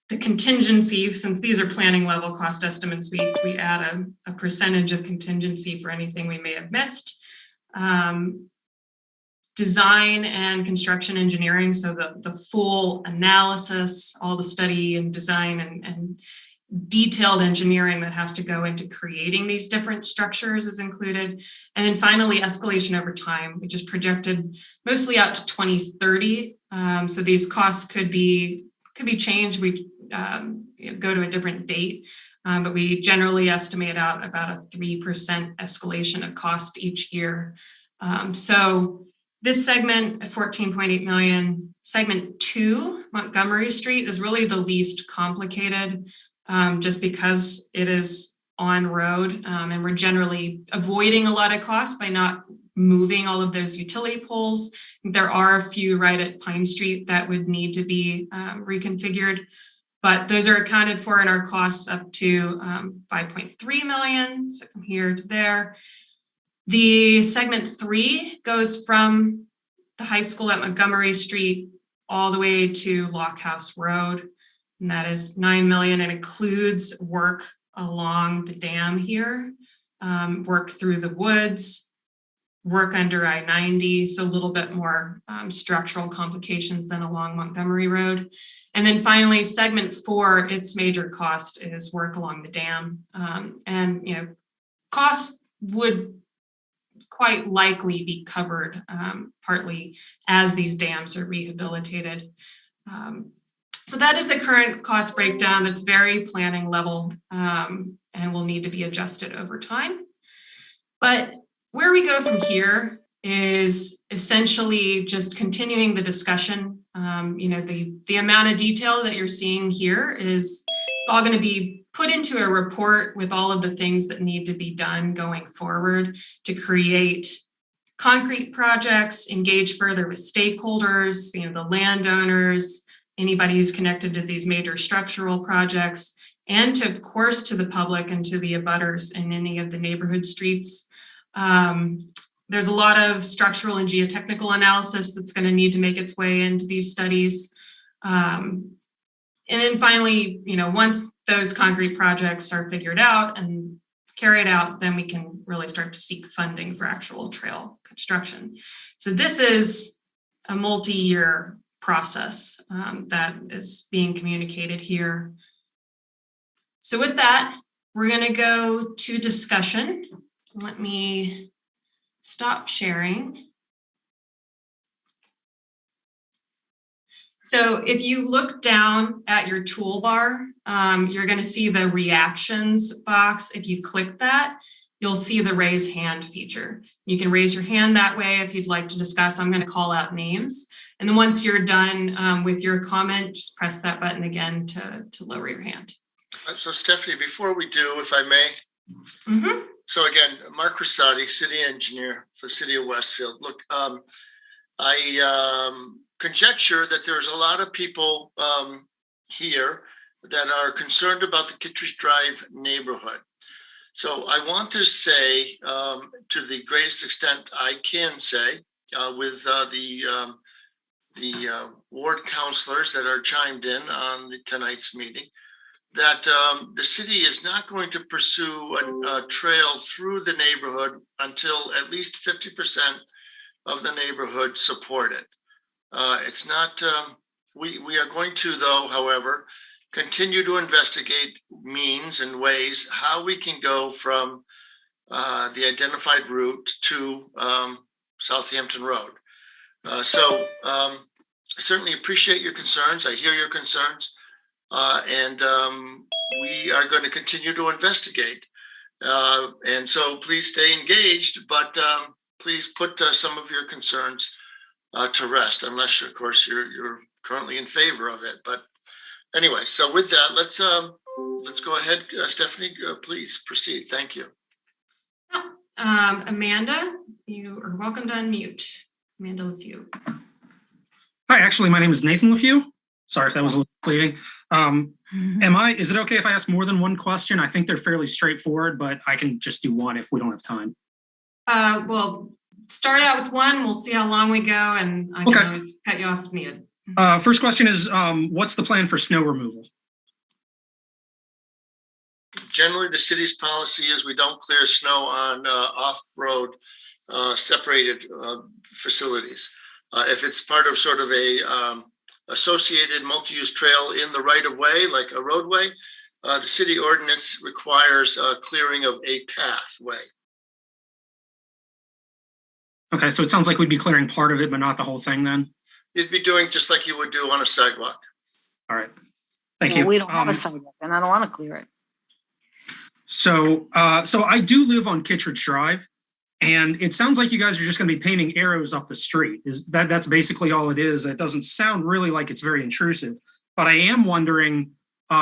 the contingency, since these are planning level cost estimates, we add a percentage of contingency for anything we may have missed. Design and construction engineering, so the full analysis, all the study and design and detailed engineering that has to go into creating these different structures is included. And then finally, escalation over time, which is projected mostly out to 2030. So these costs could be changed. We go to a different date, but we generally estimate out about a 3% escalation of cost each year. So this segment at 14.8 million, segment 2, Montgomery Street, is really the least complicated. Just because it is on road, and we're generally avoiding a lot of costs by not moving all of those utility poles. There are a few right at Pine Street that would need to be reconfigured, but those are accounted for in our costs up to 5.3 million, so from here to there. The segment 3 goes from the high school at Montgomery Street all the way to Lockhouse Road. And that is 9 million and includes work along the dam here, work through the woods, work under I-90, so a little bit more structural complications than along Montgomery Road. And then finally, segment 4, its major cost is work along the dam. And costs would quite likely be covered partly as these dams are rehabilitated. So that is the current cost breakdown. That's very planning level and will need to be adjusted over time. But where we go from here is essentially just continuing the discussion. The amount of detail that you're seeing here is it's all going to be put into a report with all of the things that need to be done going forward to create concrete projects, engage further with stakeholders, the landowners, anybody who's connected to these major structural projects, and to, of course, to the public and to the abutters in any of the neighborhood streets. There's a lot of structural and geotechnical analysis that's going to need to make its way into these studies. And then finally, once those concrete projects are figured out and carried out, then we can really start to seek funding for actual trail construction. So this is a multi-year process that is being communicated here. So with that, we're going to go to discussion. Let me stop sharing. So if you look down at your toolbar, you're going to see the reactions box. If you click that, you'll see the raise hand feature. You can raise your hand that way if you'd like to discuss. I'm going to call out names. And then once you're done with your comment, just press that button again to lower your hand. So Stephanie, before we do, if I may. Mm-hmm. So again, Mark Crissati, city engineer for the city of Westfield. Look, I conjecture that there's a lot of people here that are concerned about the Kittredge Drive neighborhood. So I want to say, to the greatest extent I can say, with the ward councilors that are chimed in on tonight's meeting, that the city is not going to pursue a trail through the neighborhood until at least 50% of the neighborhood support it. It's not, we are going to, though, however, continue to investigate means and ways how we can go from the identified route to Southampton Road. So I certainly appreciate your concerns. I hear your concerns. And we are going to continue to investigate. And so please stay engaged, but please put some of your concerns to rest, unless, of course, you're currently in favor of it. But anyway, so with that, let's go ahead. Stephanie, please proceed. Thank you. Amanda, you are welcome to unmute. Amanda LeFew. Hi, actually, my name is Nathan LeFew. Sorry if that was a little fleeting. Is it okay if I ask more than one question? I think they're fairly straightforward, but I can just do one if we don't have time. Well, start out with one. We'll see how long we go, and I can always cut you off if needed. First question is, what's the plan for snow removal? Generally, the city's policy is we don't clear snow on off-road separated facilities. If it's part of sort of a associated multi-use trail in the right-of-way, like a roadway, the city ordinance requires clearing of a pathway. Okay, so it sounds like we'd be clearing part of it, but not the whole thing then? You'd be doing just like you would do on a sidewalk. All right, thank you. We don't have a sidewalk, and I don't want to clear it. So I do live on Kittredge Drive, and it sounds like you guys are just going to be painting arrows up the street. That's basically all it is. It doesn't sound really like it's very intrusive, but I am wondering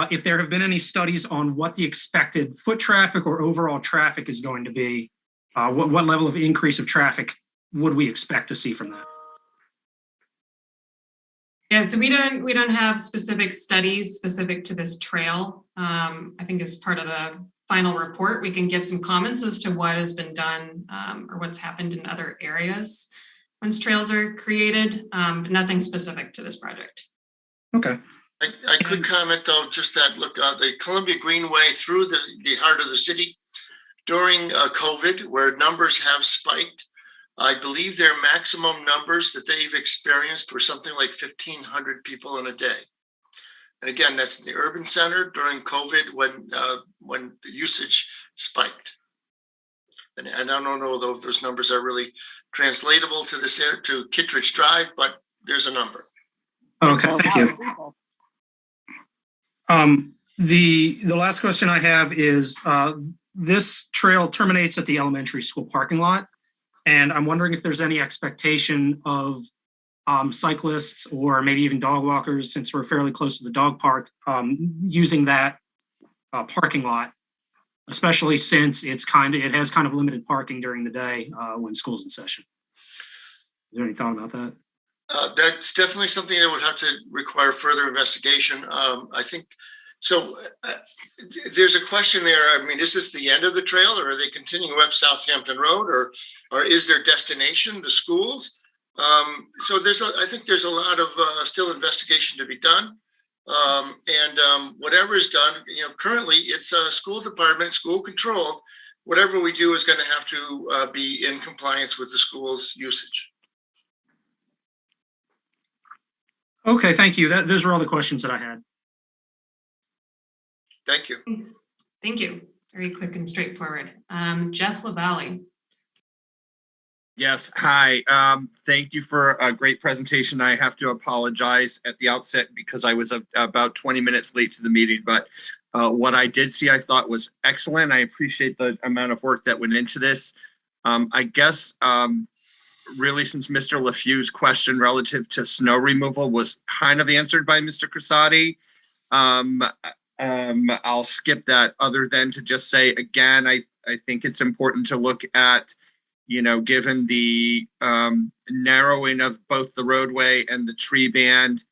if there have been any studies on what the expected foot traffic or overall traffic is going to be. What level of increase of traffic would we expect to see from that? Yeah, so we don't have specific studies specific to this trail. I think as part of the final report, we can give some comments as to what has been done or what's happened in other areas once trails are created, but nothing specific to this project. Okay. I could comment though, just that, look, the Columbia Greenway through the heart of the city during COVID, where numbers have spiked, I believe their maximum numbers that they've experienced were something like 1,500 people in a day. And again, that's in the urban center during COVID when the usage spiked. And I don't know though if those numbers are really translatable to this to Kittredge Drive, but there's a number. Okay, thank you. The last question I have is this trail terminates at the elementary school parking lot. And I'm wondering if there's any expectation of cyclists or maybe even dog walkers, since we're fairly close to the dog park, using that parking lot, especially since it has kind of limited parking during the day when school's in session. Is there any thought about that? That's definitely something that would have to require further investigation. I think so. There's a question there. I mean, is this the end of the trail, or are they continuing up Southampton Road, or is their destination the schools? So I think there's a lot of still investigation to be done. Whatever is done, currently it's a school department, school controlled. Whatever we do is going to have to be in compliance with the school's usage. Okay, thank you. Those are all the questions that I had. Thank you. Thank you. Very quick and straightforward. Jeff LaValle. Yes, hi. Thank you for a great presentation. I have to apologize at the outset because I was about 20 minutes late to the meeting, but what I did see I thought was excellent. I appreciate the amount of work that went into this. I guess really, since Mr. LaFue's question relative to snow removal was kind of answered by Mr. Crissati, I'll skip that, other than to just say, again, I think it's important to look at, given the narrowing of both the roadway and the tree band,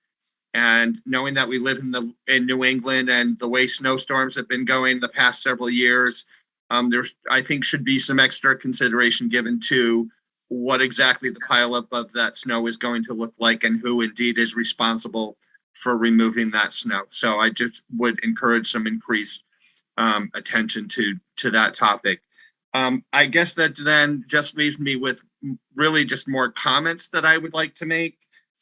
and knowing that we live in New England and the way snowstorms have been going the past several years, I think should be some extra consideration given to what exactly the pileup of that snow is going to look like and who indeed is responsible for removing that snow. So I just would encourage some increased attention to that topic. I guess that then just leaves me with really just more comments that I would like to make.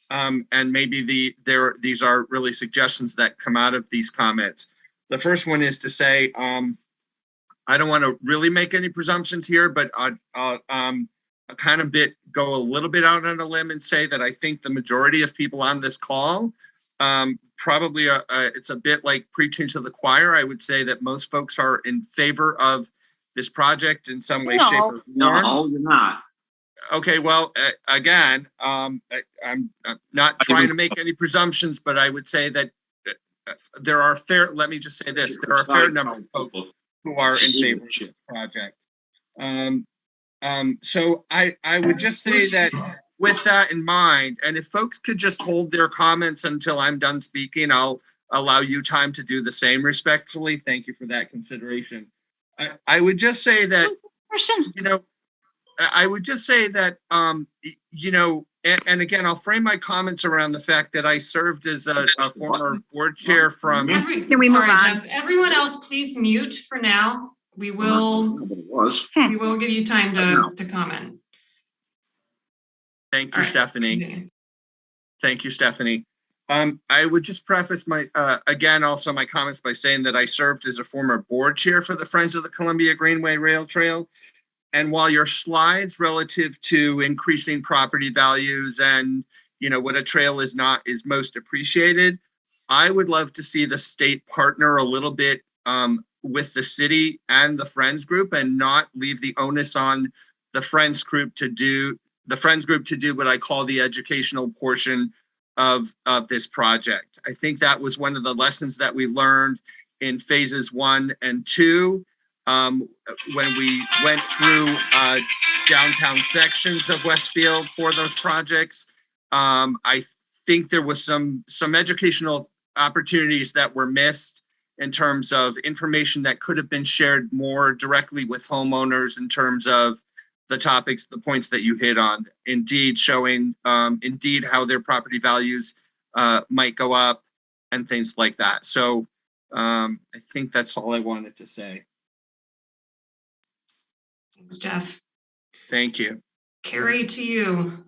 And maybe these are really suggestions that come out of these comments. The first one is to say, I don't want to really make any presumptions here, but I'll kind of go a little bit out on a limb and say that I think the majority of people on this call, probably it's a bit like preaching to the choir. I would say that most folks are in favor of this project in some way, shape, or form. No, you're not. Okay, well, again, I'm not trying to make any presumptions, but I would say that let me just say this, there are a fair number of folks who are in favor of this project. So I would just say that with that in mind, and if folks could just hold their comments until I'm done speaking, I'll allow you time to do the same respectfully. Thank you for that consideration. I would just say that, I would just say that, and again, I'll frame my comments around the fact that I served as a former board chair from. Can we move on? Jeff, everyone else, please mute for now. We will give you time to comment. Thank you, Stephanie. Thank you, Stephanie. I would just preface my comments by saying that I served as a former board chair for the Friends of the Columbia Greenway Rail Trail. And while your slides relative to increasing property values and what a trail is most appreciated, I would love to see the state partner a little bit with the city and the Friends group, and not leave the onus on the Friends group to do what I call the educational portion of this project. I think that was one of the lessons that we learned in phases 1 and 2 when we went through downtown sections of Westfield for those projects. I think there was some educational opportunities that were missed in terms of information that could have been shared more directly with homeowners in terms of the topics, the points that you hit on, indeed showing how their property values might go up and things like that. So I think that's all I wanted to say. Thanks, Jeff. Thank you. Carrie, to you.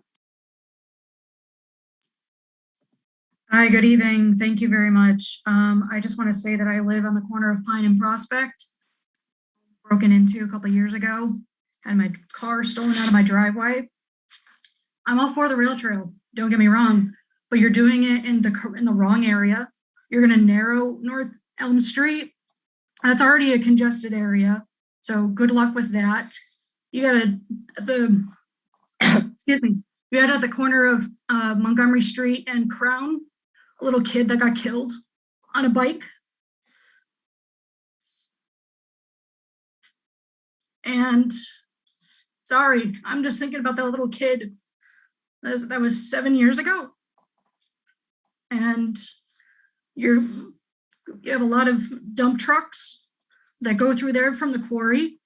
Hi, good evening. Thank you very much. I just want to say that I live on the corner of Pine and Prospect. Broken into a couple of years ago. Had my car stolen out of my driveway. I'm all for the rail trail, don't get me wrong, but you're doing it in the wrong area. You're going to narrow North Elm Street. That's already a congested area, so good luck with that. You got the excuse me, you had at the corner of Montgomery Street and Crown, a little kid that got killed on a bike. And sorry, I'm just thinking about that little kid. That was 7 years ago. And you have a lot of dump trucks that go through there from the quarry.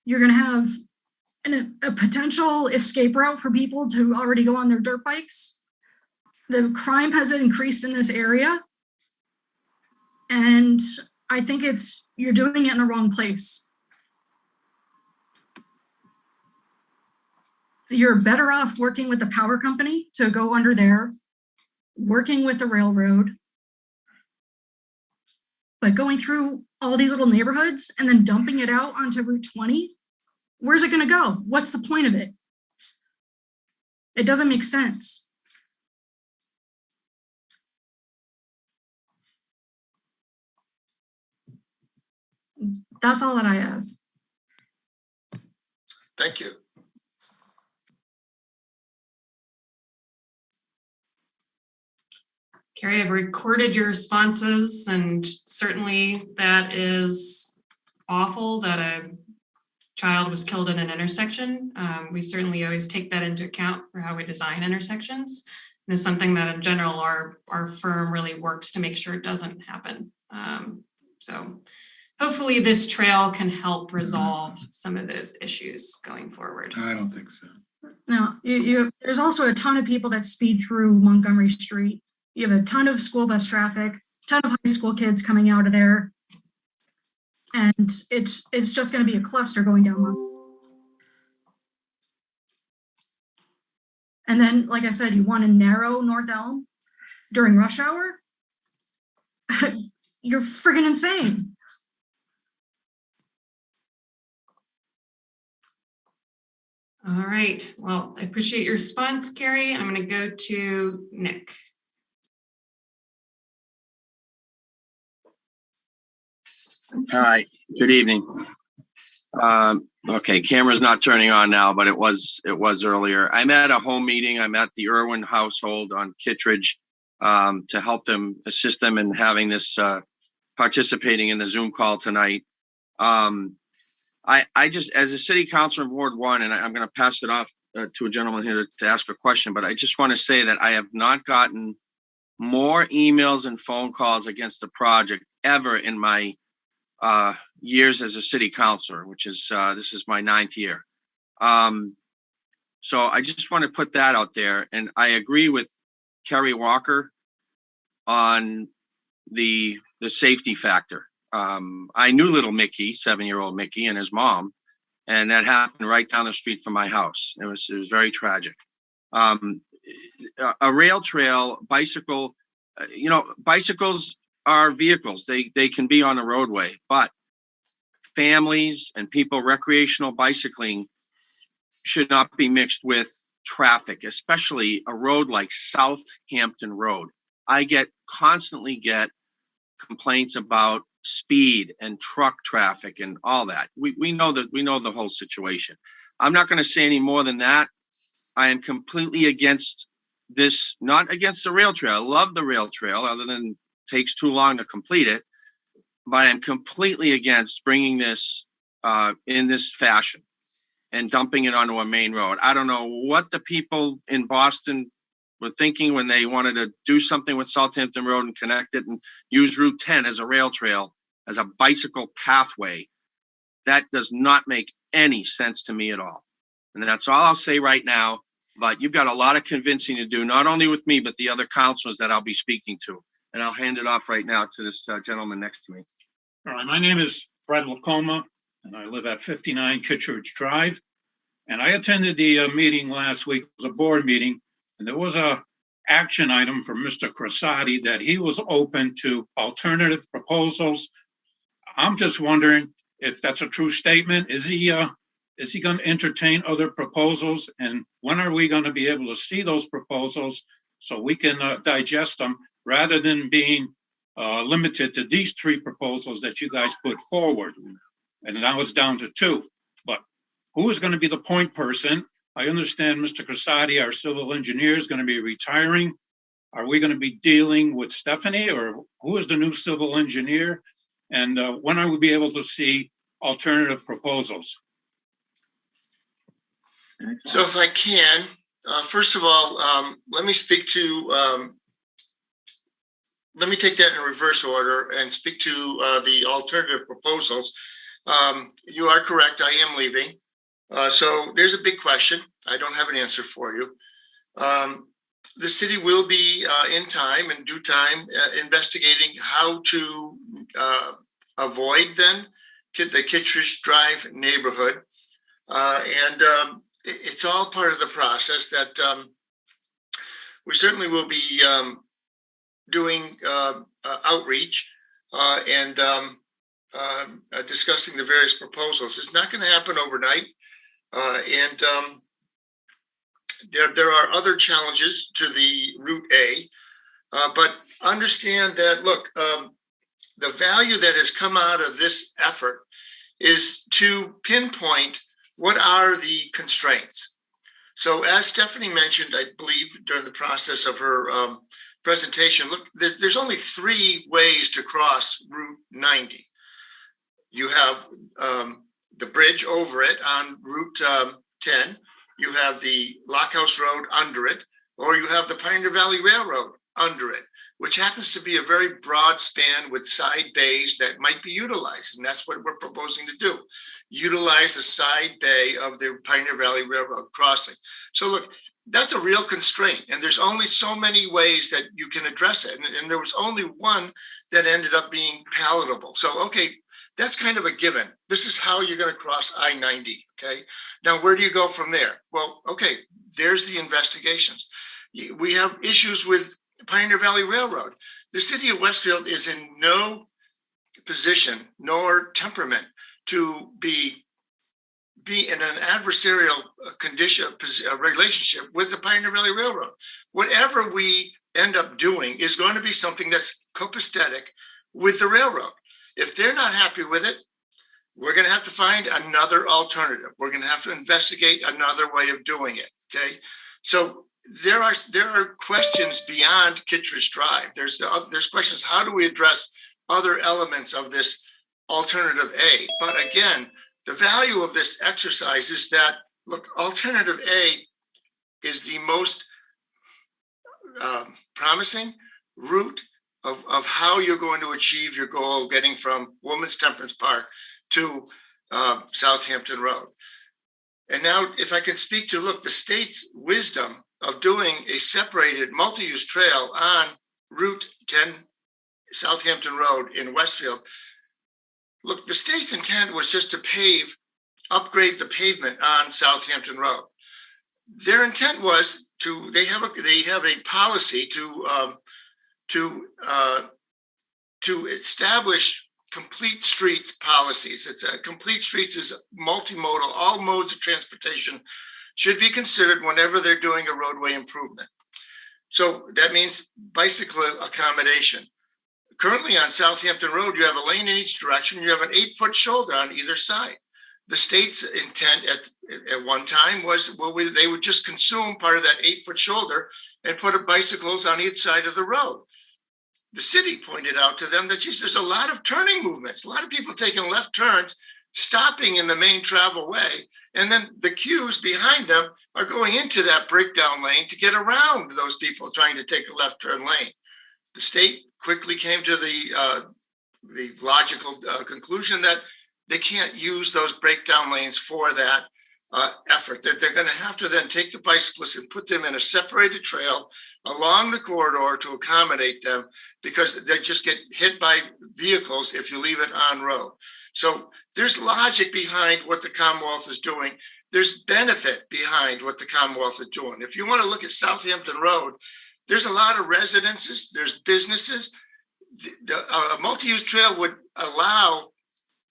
You're going to have a potential escape route for people to already go on their dirt bikes. The crime has increased in this area. And I think you're doing it in the wrong place. You're better off working with the power company to go under there, working with the railroad, but going through all these little neighborhoods and then dumping it out onto Route 20, where's it going to go? What's the point of it? It doesn't make sense. That's all that I have. Thank you. Carrie, I've recorded your responses, and certainly that is awful that a child was killed in an intersection. We certainly always take that into account for how we design intersections. And it's something that in general, our firm really works to make sure it doesn't happen. So hopefully this trail can help resolve some of those issues going forward. I don't think so. Now, there's also a ton of people that speed through Montgomery Street. You have a ton of school bus traffic, ton of high school kids coming out of there. And it's just going to be a cluster going down. And then, like I said, you want to narrow North Elm during rush hour? You're friggin' insane. All right. Well, I appreciate your response, Carrie. I'm going to go to Nick. Hi, good evening. Okay, camera's not turning on now, but it was earlier. I'm at a home meeting. I'm at the Irwin household on Kittredge to help them, assist them in having this, participating in the Zoom call tonight. I just, as a city councilor of Ward 1, and I'm going to pass it off to a gentleman here to ask a question, but I just want to say that I have not gotten more emails and phone calls against the project ever in my years as a city councilor, which is this is my 9th year. So I just want to put that out there, and I agree with Kerry Walker on the safety factor. I knew little Mickey, 7-year-old Mickey, and his mom, and that happened right down the street from my house. It was very tragic. A rail trail, bicycle, bicycles are vehicles. They can be on the roadway, but families and people recreational bicycling should not be mixed with traffic, especially a road like Southampton Road. I constantly get complaints about speed and truck traffic and all that. We know the whole situation. I'm not going to say any more than that. I am completely against this, not against the rail trail. I love the rail trail, other than takes too long to complete it, but I'm completely against bringing this in this fashion and dumping it onto a main road. I don't know what the people in Boston were thinking when they wanted to do something with Southampton Road and connect it and use Route 10 as a rail trail, as a bicycle pathway. That does not make any sense to me at all. And that's all I'll say right now, but you've got a lot of convincing to do, not only with me, but the other councilors that I'll be speaking to. And I'll hand it off right now to this gentleman next to me. All right, my name is Fred Lacoma, and I live at 59 Kittredge Drive. And I attended the meeting last week. It was a board meeting, and there was a action item from Mr. Crosati that he was open to alternative proposals. I'm just wondering if that's a true statement. Is he going to entertain other proposals? And when are we going to be able to see those proposals so we can digest them, rather than being limited to these 3 proposals that you guys put forward? And now it's down to 2. But who is going to be the point person? I understand Mr. Crissati, our civil engineer, is going to be retiring. Are we going to be dealing with Stephanie, or who is the new civil engineer? And when are we be able to see alternative proposals? So if I can, first of all, let me speak to, let me take that in reverse order and speak to the alternative proposals. You are correct, I am leaving. So there's a big question. I don't have an answer for you. The city will be in time, in due time, investigating how to avoid then the Kittredge Drive neighborhood. It's all part of the process that we certainly will be doing outreach and discussing the various proposals. It's not going to happen overnight. There are other challenges to the Route A, but understand that, look, the value that has come out of this effort is to pinpoint what are the constraints. So as Stephanie mentioned, I believe during the process of her presentation, look, there's only 3 ways to cross Route 90. You have the bridge over it on Route 10, you have the Lockhouse Road under it, or you have the Pioneer Valley Railroad under it, which happens to be a very broad span with side bays that might be utilized. And that's what we're proposing to do. Utilize the side bay of the Pioneer Valley Railroad crossing. So look, that's a real constraint. And there's only so many ways that you can address it. And there was only one that ended up being palatable. So, okay, that's kind of a given. This is how you're going to cross I-90, okay? Now, where do you go from there? Well, okay, there's the investigations. We have issues with Pioneer Valley Railroad. The city of Westfield is in no position nor temperament to be in an adversarial relationship with the Pioneer Valley Railroad. Whatever we end up doing is going to be something that's copacetic with the railroad. If they're not happy with it, we're going to have to find another alternative. We're going to have to investigate another way of doing it. Okay, so there are questions beyond Kittredge Drive. There's questions. How do we address other elements of this alternative A? But again, the value of this exercise is that, look, alternative A is the most promising route of how you're going to achieve your goal of getting from Women's Temperance Park to Southampton Road. And now, if I can speak to, look, the state's wisdom of doing a separated multi-use trail on Route 10 Southampton Road in Westfield. Look, the state's intent was just to upgrade the pavement on Southampton Road. Their intent was they have a policy to establish complete streets policies. Complete streets is multimodal. All modes of transportation should be considered whenever they're doing a roadway improvement. So that means bicycle accommodation. Currently on Southampton Road, you have a lane in each direction. You have an 8-foot shoulder on either side. The state's intent at one time was, well, they would just consume part of that 8-foot shoulder and put bicycles on each side of the road. The city pointed out to them that, geez, there's a lot of turning movements, a lot of people taking left turns, stopping in the main travel way, and then the queues behind them are going into that breakdown lane to get around those people trying to take a left turn lane. The state quickly came to the logical conclusion that they can't use those breakdown lanes for that effort. They're going to have to then take the bicyclists and put them in a separated trail along the corridor to accommodate them, because they just get hit by vehicles if you leave it on road. So there's logic behind what the Commonwealth is doing. There's benefit behind what the Commonwealth is doing. If you want to look at Southampton Road, there's a lot of residences, there's businesses. A multi-use trail would allow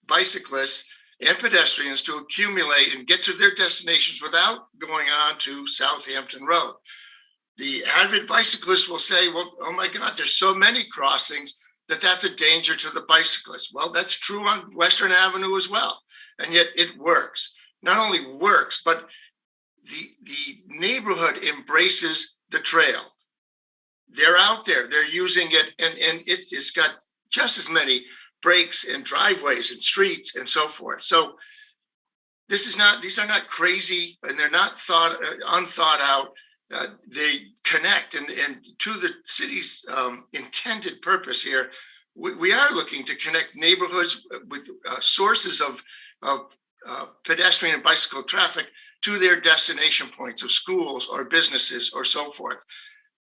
bicyclists and pedestrians to accumulate and get to their destinations without going on to Southampton Road. The avid bicyclists will say, well, oh my God, there's so many crossings that's a danger to the bicyclists. Well, that's true on Western Avenue as well. And yet it works. Not only works, but the neighborhood embraces the trail. They're out there, they're using it, and it's got just as many breaks and driveways and streets and so forth. So these are not crazy, and they're not unthought out. They connect, and to the city's intended purpose here. We are looking to connect neighborhoods with sources of pedestrian and bicycle traffic to their destination points of schools or businesses or so forth.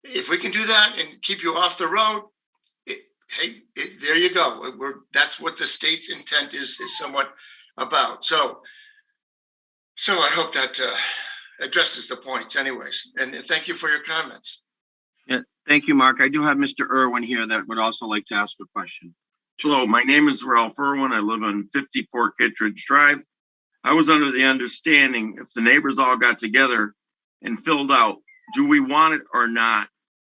If we can do that and keep you off the road, there you go. That's what the state's intent is somewhat about. So I hope that addresses the points anyways. And thank you for your comments. Yeah, thank you, Mark. I do have Mr. Irwin here that would also like to ask a question. Hello, my name is Ralph Irwin. I live on 54 Kittredge Drive. I was under the understanding if the neighbors all got together and filled out, do we want it or not,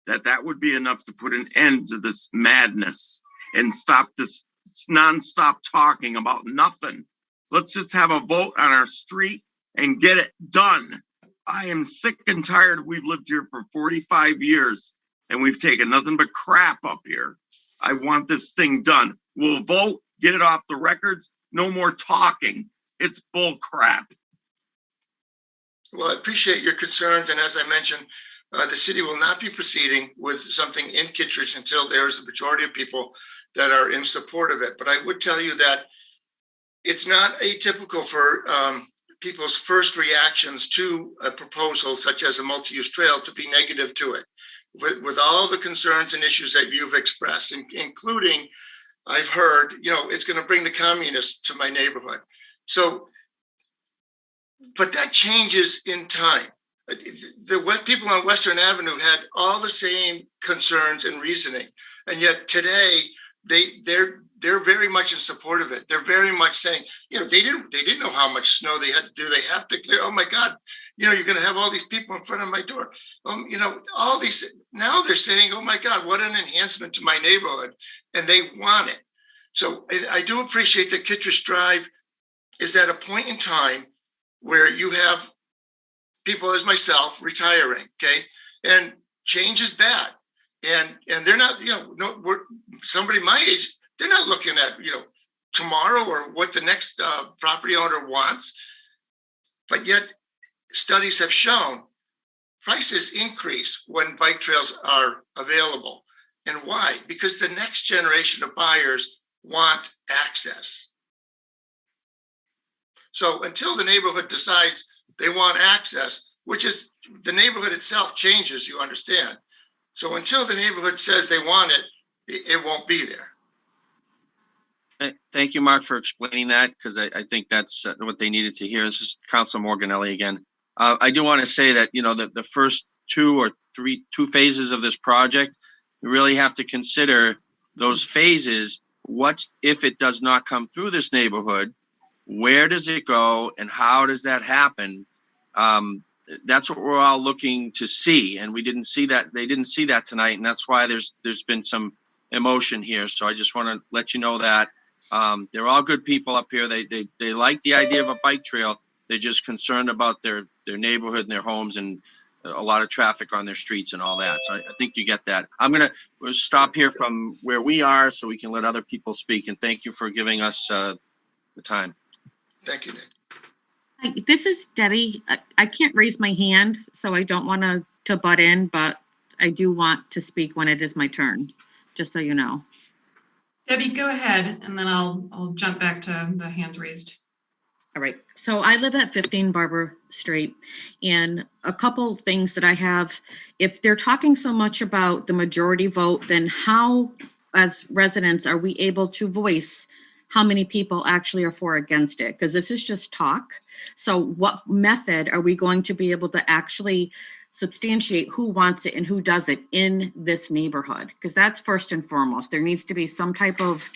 that would be enough to put an end to this madness and stop this nonstop talking about nothing. Let's just have a vote on our street and get it done. I am sick and tired. We've lived here for 45 years and we've taken nothing but crap up here. I want this thing done. We'll vote, get it off the records. No more talking. It's bull crap. Well, I appreciate your concerns. And as I mentioned, the city will not be proceeding with something in Kittredge until there is a majority of people that are in support of it. But I would tell you that it's not atypical for people's first reactions to a proposal such as a multi-use trail to be negative to it, with all the concerns and issues that you've expressed, including, I've heard, it's going to bring the communists to my neighborhood. So, but that changes in time. The people on Western Avenue had all the same concerns and reasoning, and yet today they're very much in support of it. They're very much saying, they didn't know how much snow they had. Do they have to clear? Oh my God, you're going to have all these people in front of my door. All these. Now they're saying, oh my God, what an enhancement to my neighborhood, and they want it. So I do appreciate that Kittredge Drive is at a point in time where you have people as myself retiring, okay, and change is bad, and they're not, somebody my age, they're not looking at tomorrow or what the next property owner wants, but yet studies have shown prices increase when bike trails are available. And why? Because the next generation of buyers want access. So until the neighborhood decides they want access, which is the neighborhood itself changes, you understand. So until the neighborhood says they want it, it won't be there. Thank you, Mark, for explaining that, because I think that's what they needed to hear. This is Councilor Morganelli again. I do want to say that, the first two phases of this project, we really have to consider those phases. What if it does not come through this neighborhood? Where does it go and how does that happen? That's what we're all looking to see. And we didn't see that. They didn't see that tonight. And that's why there's been some emotion here. So I just want to let you know that they're all good people up here. They like the idea of a bike trail. They're just concerned about their neighborhood and their homes and a lot of traffic on their streets and all that. So I think you get that. We'll stop here from where we are so we can let other people speak. And thank you for giving us the time. Thank you, Nick. Hi, this is Debbie. I can't raise my hand, so I don't want to butt in, but I do want to speak when it is my turn, just so you know. Debbie, go ahead, and then I'll jump back to the hands raised. All right. So I live at 15 Barber Street, and a couple things that I have, if they're talking so much about the majority vote, then how, as residents, are we able to voice how many people actually are for or against it? Because this is just talk. So what method are we going to be able to actually substantiate who wants it and who does it in this neighborhood? Because that's first and foremost. There needs to be some type of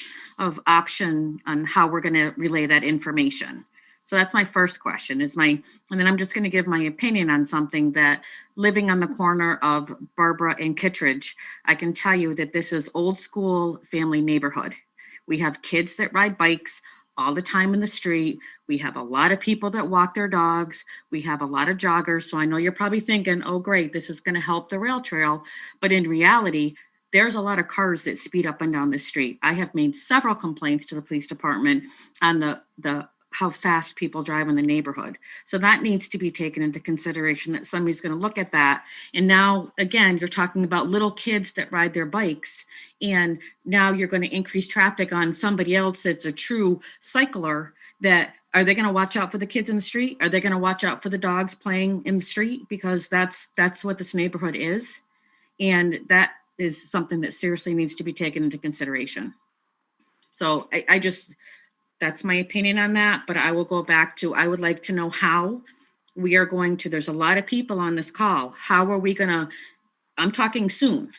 option on how we're going to relay that information. So that's my first question and then I'm just going to give my opinion on something that living on the corner of Barbara and Kittredge, I can tell you that this is old school family neighborhood. We have kids that ride bikes all the time in the street. We have a lot of people that walk their dogs. We have a lot of joggers. So I know you're probably thinking, oh, great, this is going to help the rail trail. But in reality, there's a lot of cars that speed up and down the street. I have made several complaints to the police department on the how fast people drive in the neighborhood. So that needs to be taken into consideration, that somebody's going to look at that. And now, again, you're talking about little kids that ride their bikes. And now you're going to increase traffic on somebody else that's a true cycler. That are they going to watch out for the kids in the street? Are they going to watch out for the dogs playing in the street? Because that's what this neighborhood is. And that is something that seriously needs to be taken into consideration. So I just, that's my opinion on that, but I will go back to, I would like to know how we are going to, there's a lot of people on this call. How are we going to, I'm talking soon.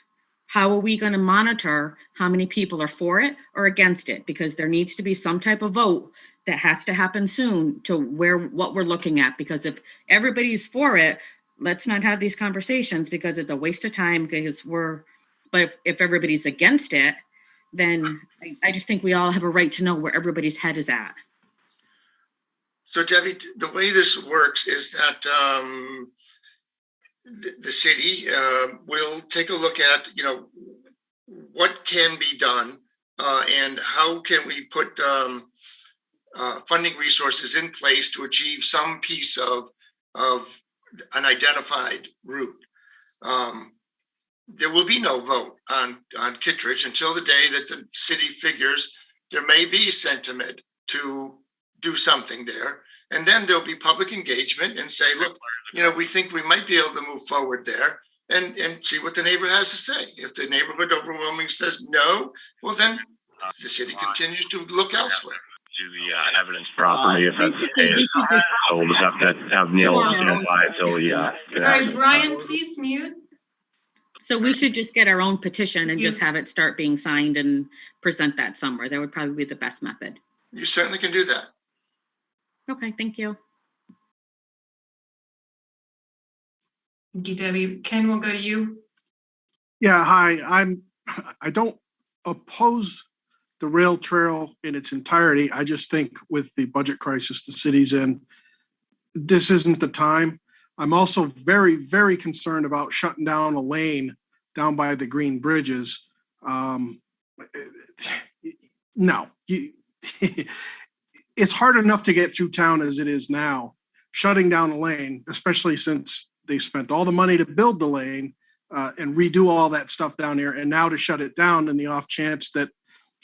How are we going to monitor how many people are for it or against it? Because there needs to be some type of vote that has to happen soon to what we're looking at. Because if everybody's for it, let's not have these conversations because it's a waste of time but if everybody's against it, then I just think we all have a right to know where everybody's head is at. So Debbie, the way this works is that the city will take a look at, what can be done and how can we put funding resources in place to achieve some piece of an identified route. There will be no vote on Kittredge until the day that the city figures there may be sentiment to do something there. And then there'll be public engagement and say, look, we think we might be able to move forward there and see what the neighbor has to say. If the neighborhood overwhelmingly says no, well, then the city continues to look elsewhere. To the evidence properly if that's the case. So we'll just have to have Neil stand by until he All right, Brian, please mute. So we should just get our own petition and just have it start being signed and present that somewhere. That would probably be the best method. You certainly can do that. Okay, thank you. Thank you, Debbie. Ken, we'll go to you. Yeah, hi. I don't oppose the rail trail in its entirety. I just think with the budget crisis the city's in, this isn't the time. I'm also very, very concerned about shutting down a lane down by the green bridges. No, it's hard enough to get through town as it is now. Shutting down a lane, especially since they spent all the money to build the lane and redo all that stuff down there, and now to shut it down in the off chance that,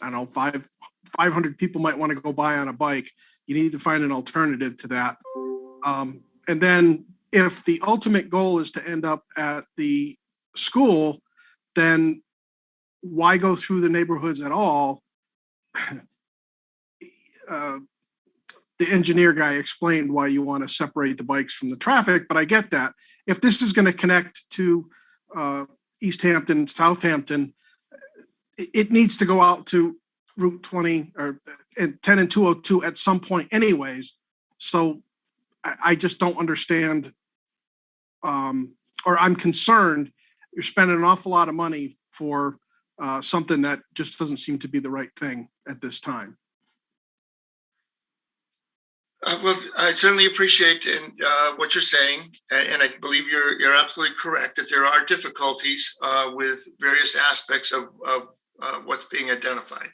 I don't know, 500 people might want to go by on a bike. You need to find an alternative to that. And then if the ultimate goal is to end up at the school, then why go through the neighborhoods at all? The engineer guy explained why you want to separate the bikes from the traffic, but I get that. If this is going to connect to East Hampton, Southampton, it needs to go out to Route 20 or 10 and 202 at some point anyways. So I just don't understand, or I'm concerned you're spending an awful lot of money for something that just doesn't seem to be the right thing at this time. Well, I certainly appreciate what you're saying, and I believe you're absolutely correct that there are difficulties with various aspects of what's being identified.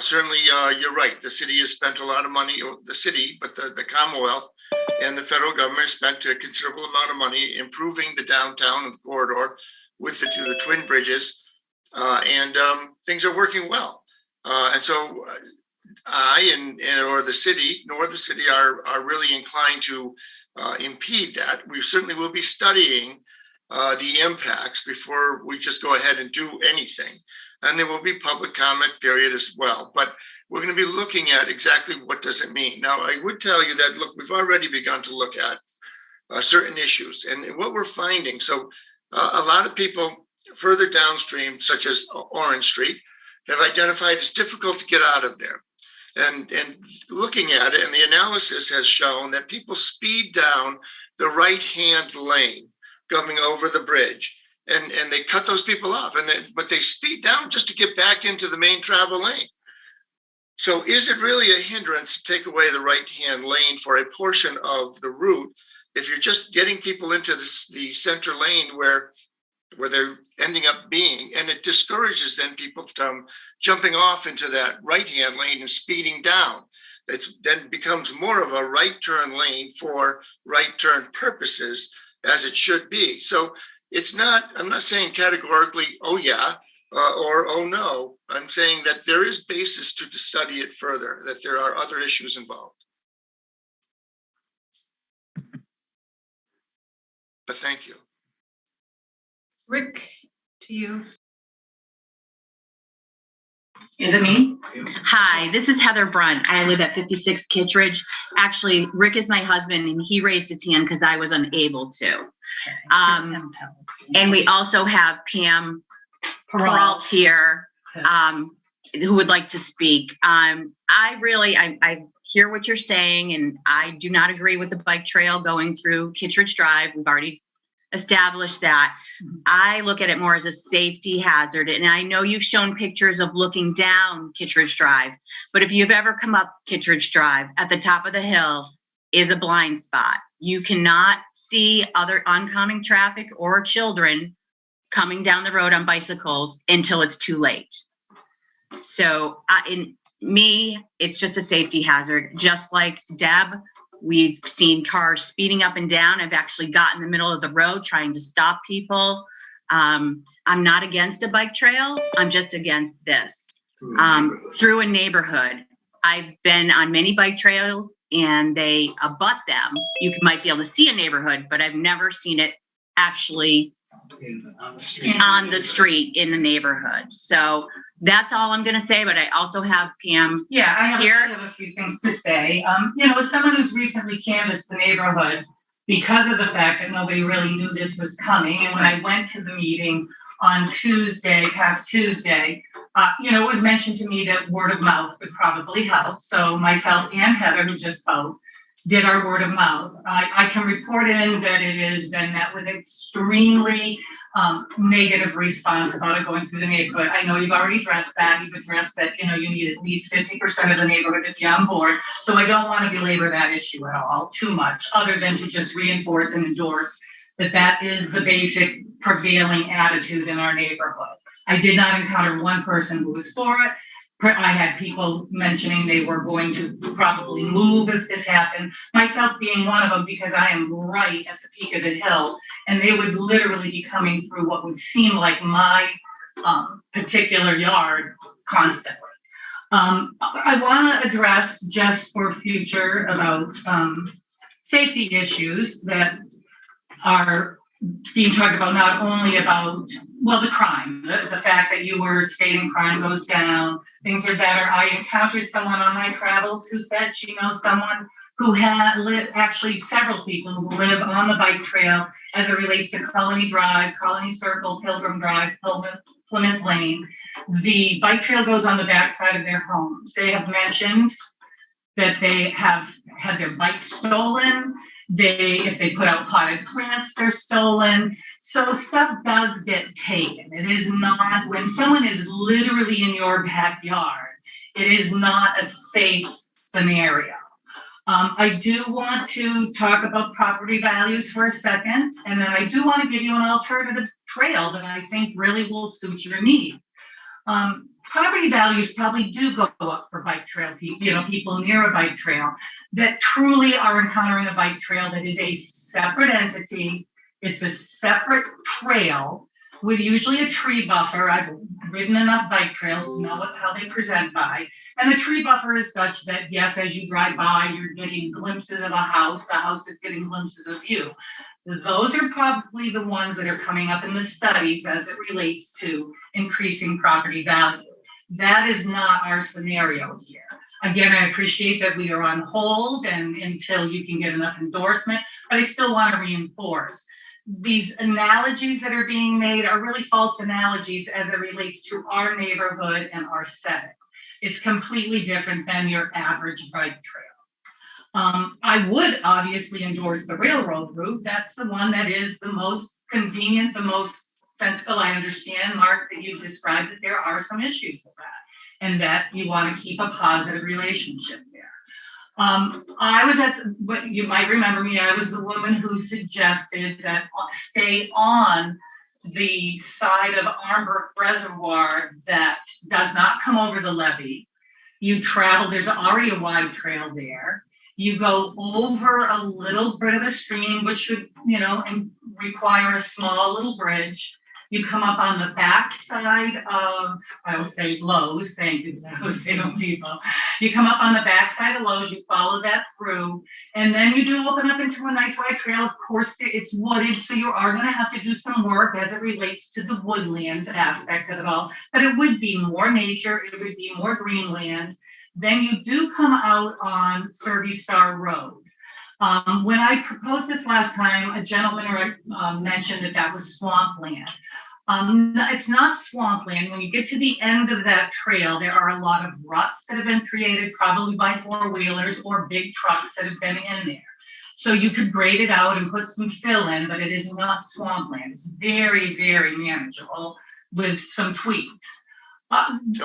Certainly, you're right. The city has spent a lot of money, the city, but the Commonwealth and the federal government has spent a considerable amount of money improving the downtown and the corridor with the twin bridges, and things are working well. And so or the city are really inclined to impede that. We certainly will be studying the impacts before we just go ahead and do anything. And there will be public comment period as well. But we're going to be looking at exactly what does it mean. Now, I would tell you that, look, we've already begun to look at certain issues and what we're finding. So a lot of people further downstream, such as Orange Street, have identified it's difficult to get out of there. And looking at it, and the analysis has shown that people speed down the right-hand lane coming over the bridge, and they cut those people off, but they speed down just to get back into the main travel lane. So is it really a hindrance to take away the right-hand lane for a portion of the route if you're just getting people into the center lane where they're ending up being, and it discourages then people from jumping off into that right-hand lane and speeding down? It's then becomes more of a right turn lane for right turn purposes, as it should be. So it's not, I'm not saying categorically, oh yeah, or oh no. I'm saying that there is basis to study it further, that there are other issues involved. But thank you. Rick, to you. Is it me? Hi, this is Heather Brunt. I live at 56 Kittredge. Actually, Rick is my husband, and he raised his hand because I was unable to. And we also have Pam Peralt here, who would like to speak. I hear what you're saying, and I do not agree with the bike trail going through Kittredge Drive. We've already established that. I look at it more as a safety hazard. And I know you've shown pictures of looking down Kittredge Drive, but if you've ever come up Kittredge Drive, at the top of the hill is a blind spot. You cannot see other oncoming traffic or children coming down the road on bicycles until it's too late. So in me, it's just a safety hazard. Just like Deb, we've seen cars speeding up and down. I've actually got in the middle of the road trying to stop people. I'm not against a bike trail. I'm just against this. Through a neighborhood. I've been on many bike trails and they abut them. You might be able to see a neighborhood, but I've never seen it actually on the street in the neighborhood. So that's all I'm going to say, but I also have Pam here. I have a few things to say. As someone who's recently canvassed the neighborhood, because of the fact that nobody really knew this was coming, and when I went to the meeting on past Tuesday, it was mentioned to me that word of mouth would probably help. So myself and Heather, who just spoke, did our word of mouth. I can report in that it has been met with extremely negative response about it going through the neighborhood. I know you've already addressed that. You've addressed that, you need at least 50% of the neighborhood to be on board. So I don't want to belabor that issue at all too much, other than to just reinforce and endorse that is the basic prevailing attitude in our neighborhood. I did not encounter one person who was for it. I had people mentioning they were going to probably move if this happened, myself being one of them, because I am right at the peak of the hill, and they would literally be coming through what would seem like my particular yard constantly. I want to address, just for future, about safety issues that are being talked about, not only about, the crime, the fact that you were stating crime goes down, things are better. I encountered someone on my travels who said she knows someone who had lived, actually several people who live on the bike trail as it relates to Colony Drive, Colony Circle, Pilgrim Drive, Plymouth Lane. The bike trail goes on the backside of their homes. They have mentioned that they have had their bikes stolen. If they put out potted plants, they're stolen. So stuff does get taken. It is not, when someone is literally in your backyard, it is not a safe scenario. I do want to talk about property values for a second, and then I do want to give you an alternative trail that I think really will suit your needs. Property values probably do go up for bike trail people, people near a bike trail that truly are encountering a bike trail that is a separate entity. It's a separate trail with usually a tree buffer. I've ridden enough bike trails to know how they present by. And the tree buffer is such that, yes, as you drive by, you're getting glimpses of a house. The house is getting glimpses of you. Those are probably the ones that are coming up in the studies as it relates to increasing property value. That is not our scenario here. Again, I appreciate that we are on hold and until you can get enough endorsement, but I still want to reinforce these analogies that are being made are really false analogies as it relates to our neighborhood and our setting. It's completely different than your average bike trail. I would obviously endorse the railroad route. That's the one that is the most convenient, the most sensible. I understand, Mark, that you've described that there are some issues with that. and that you want to keep a positive relationship there. I was what you might remember me, I was the woman who suggested that stay on the side of Armbrook Reservoir that does not come over the levee. You travel, there's already a wide trail there. You go over a little bit of a stream, which would, and require a small little bridge. You come up on the back side of, I will say Lowe's, thank you, I will say Home Depot. You come up on the back side of Lowe's, you follow that through, and then you do open up into a nice wide trail. Of course, it's wooded, so you are gonna have to do some work as it relates to the woodlands aspect of it all, but it would be more nature, it would be more greenland. Then you do come out on Survey Star Road. When I proposed this last time, a gentleman mentioned that was swampland. It's not swampland. When you get to the end of that trail, there are a lot of ruts that have been created, probably by four-wheelers or big trucks that have been in there. So you could grade it out and put some fill in, but it is not swampland. It's very, very manageable with some tweaks.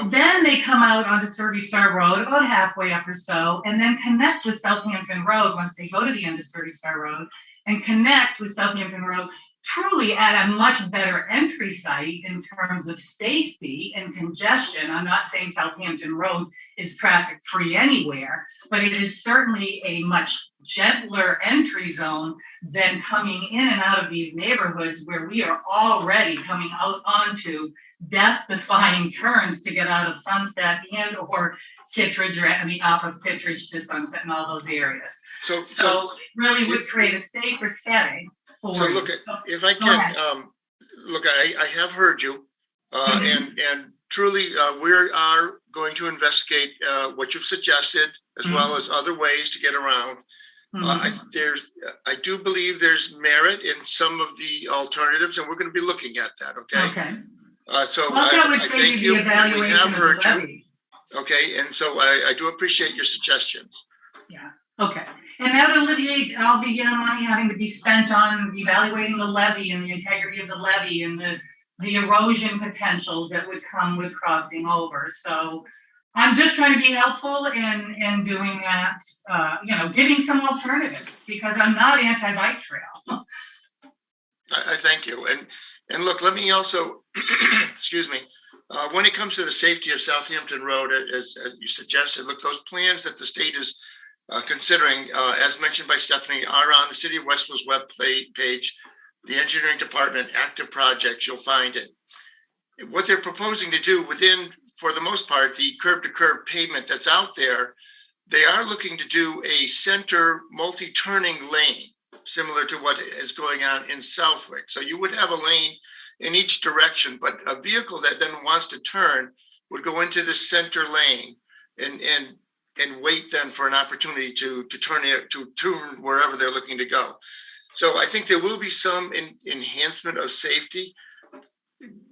Then they come out onto Survey Star Road about halfway up or so, and then connect with Southampton Road once they go to the end of Survey Star Road, and connect with Southampton Road truly at a much better entry site in terms of safety and congestion. I'm not saying Southampton Road is traffic free anywhere, but it is certainly a much gentler entry zone than coming in and out of these neighborhoods where we are already coming out onto death-defying turns to get out of Sunset and or Kittredge, or off of Kittredge to Sunset and all those areas. So it really would create a safer setting. So look, if I can, I have heard you, and truly we are going to investigate what you've suggested, as well as other ways to get around. I do believe there's merit in some of the alternatives, and we're going to be looking at that. Okay. So I thank you. We have heard you. Okay, and so I do appreciate your suggestions. Yeah. Okay. And that would alleviate all the money having to be spent on evaluating the levee and the integrity of the levee and the erosion potentials that would come with crossing over. So I'm just trying to be helpful in doing that, giving some alternatives, because I'm not anti-bike trail. I thank you. And look, let me also, excuse me, when it comes to the safety of Southampton Road, as you suggested, look, those plans that the state is considering, as mentioned by Stephanie, are on the City of Westville's web page, the engineering department, active projects, you'll find it. What they're proposing to do within, for the most part, the curb-to-curb pavement that's out there, they are looking to do a center multi-turning lane, similar to what is going on in Southwick. So you would have a lane in each direction, but a vehicle that then wants to turn would go into the center lane and wait then for an opportunity to turn wherever they're looking to go. So I think there will be some enhancement of safety.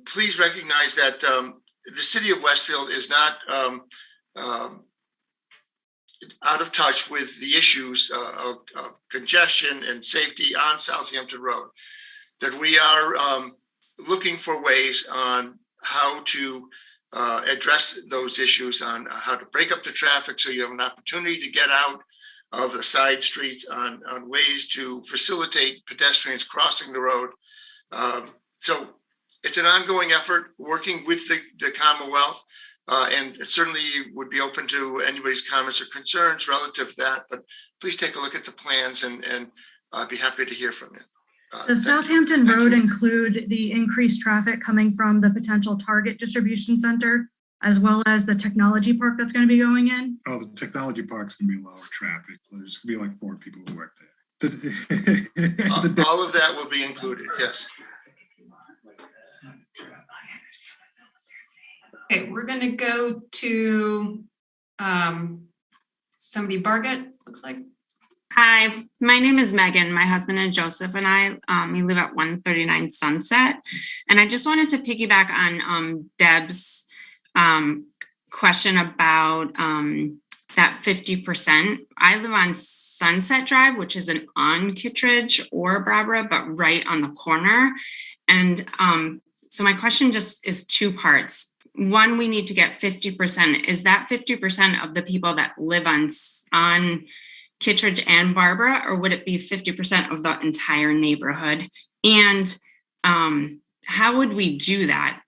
Please recognize that the City of Westfield is not out of touch with the issues of congestion and safety on Southampton Road, that we are looking for ways on how to address those issues, on how to break up the traffic so you have an opportunity to get out of the side streets, on ways to facilitate pedestrians crossing the road. So it's an ongoing effort working with the Commonwealth, and certainly would be open to anybody's comments or concerns relative to that, but please take a look at the plans and I'd be happy to hear from you. Does Southampton Road include the increased traffic coming from the potential Target distribution center, as well as the technology park that's going to be going in? Oh, the technology park's going to be lower traffic. There's going to be like 4 people who work there. All of that will be included, yes. Okay, we're going to go to somebody, Bargett, looks like. Hi, my name is Megan. My husband and Joseph and I, we live at 139 Sunset. And I just wanted to piggyback on Deb's question about that 50%. I live on Sunset Drive, which isn't on Kittredge or Barbara, but right on the corner. And so my question just is 2 parts. one, we need to get 50%. Is that 50% of the people that live on Kittredge and Barbara, or would it be 50% of the entire neighborhood? And how would we do that?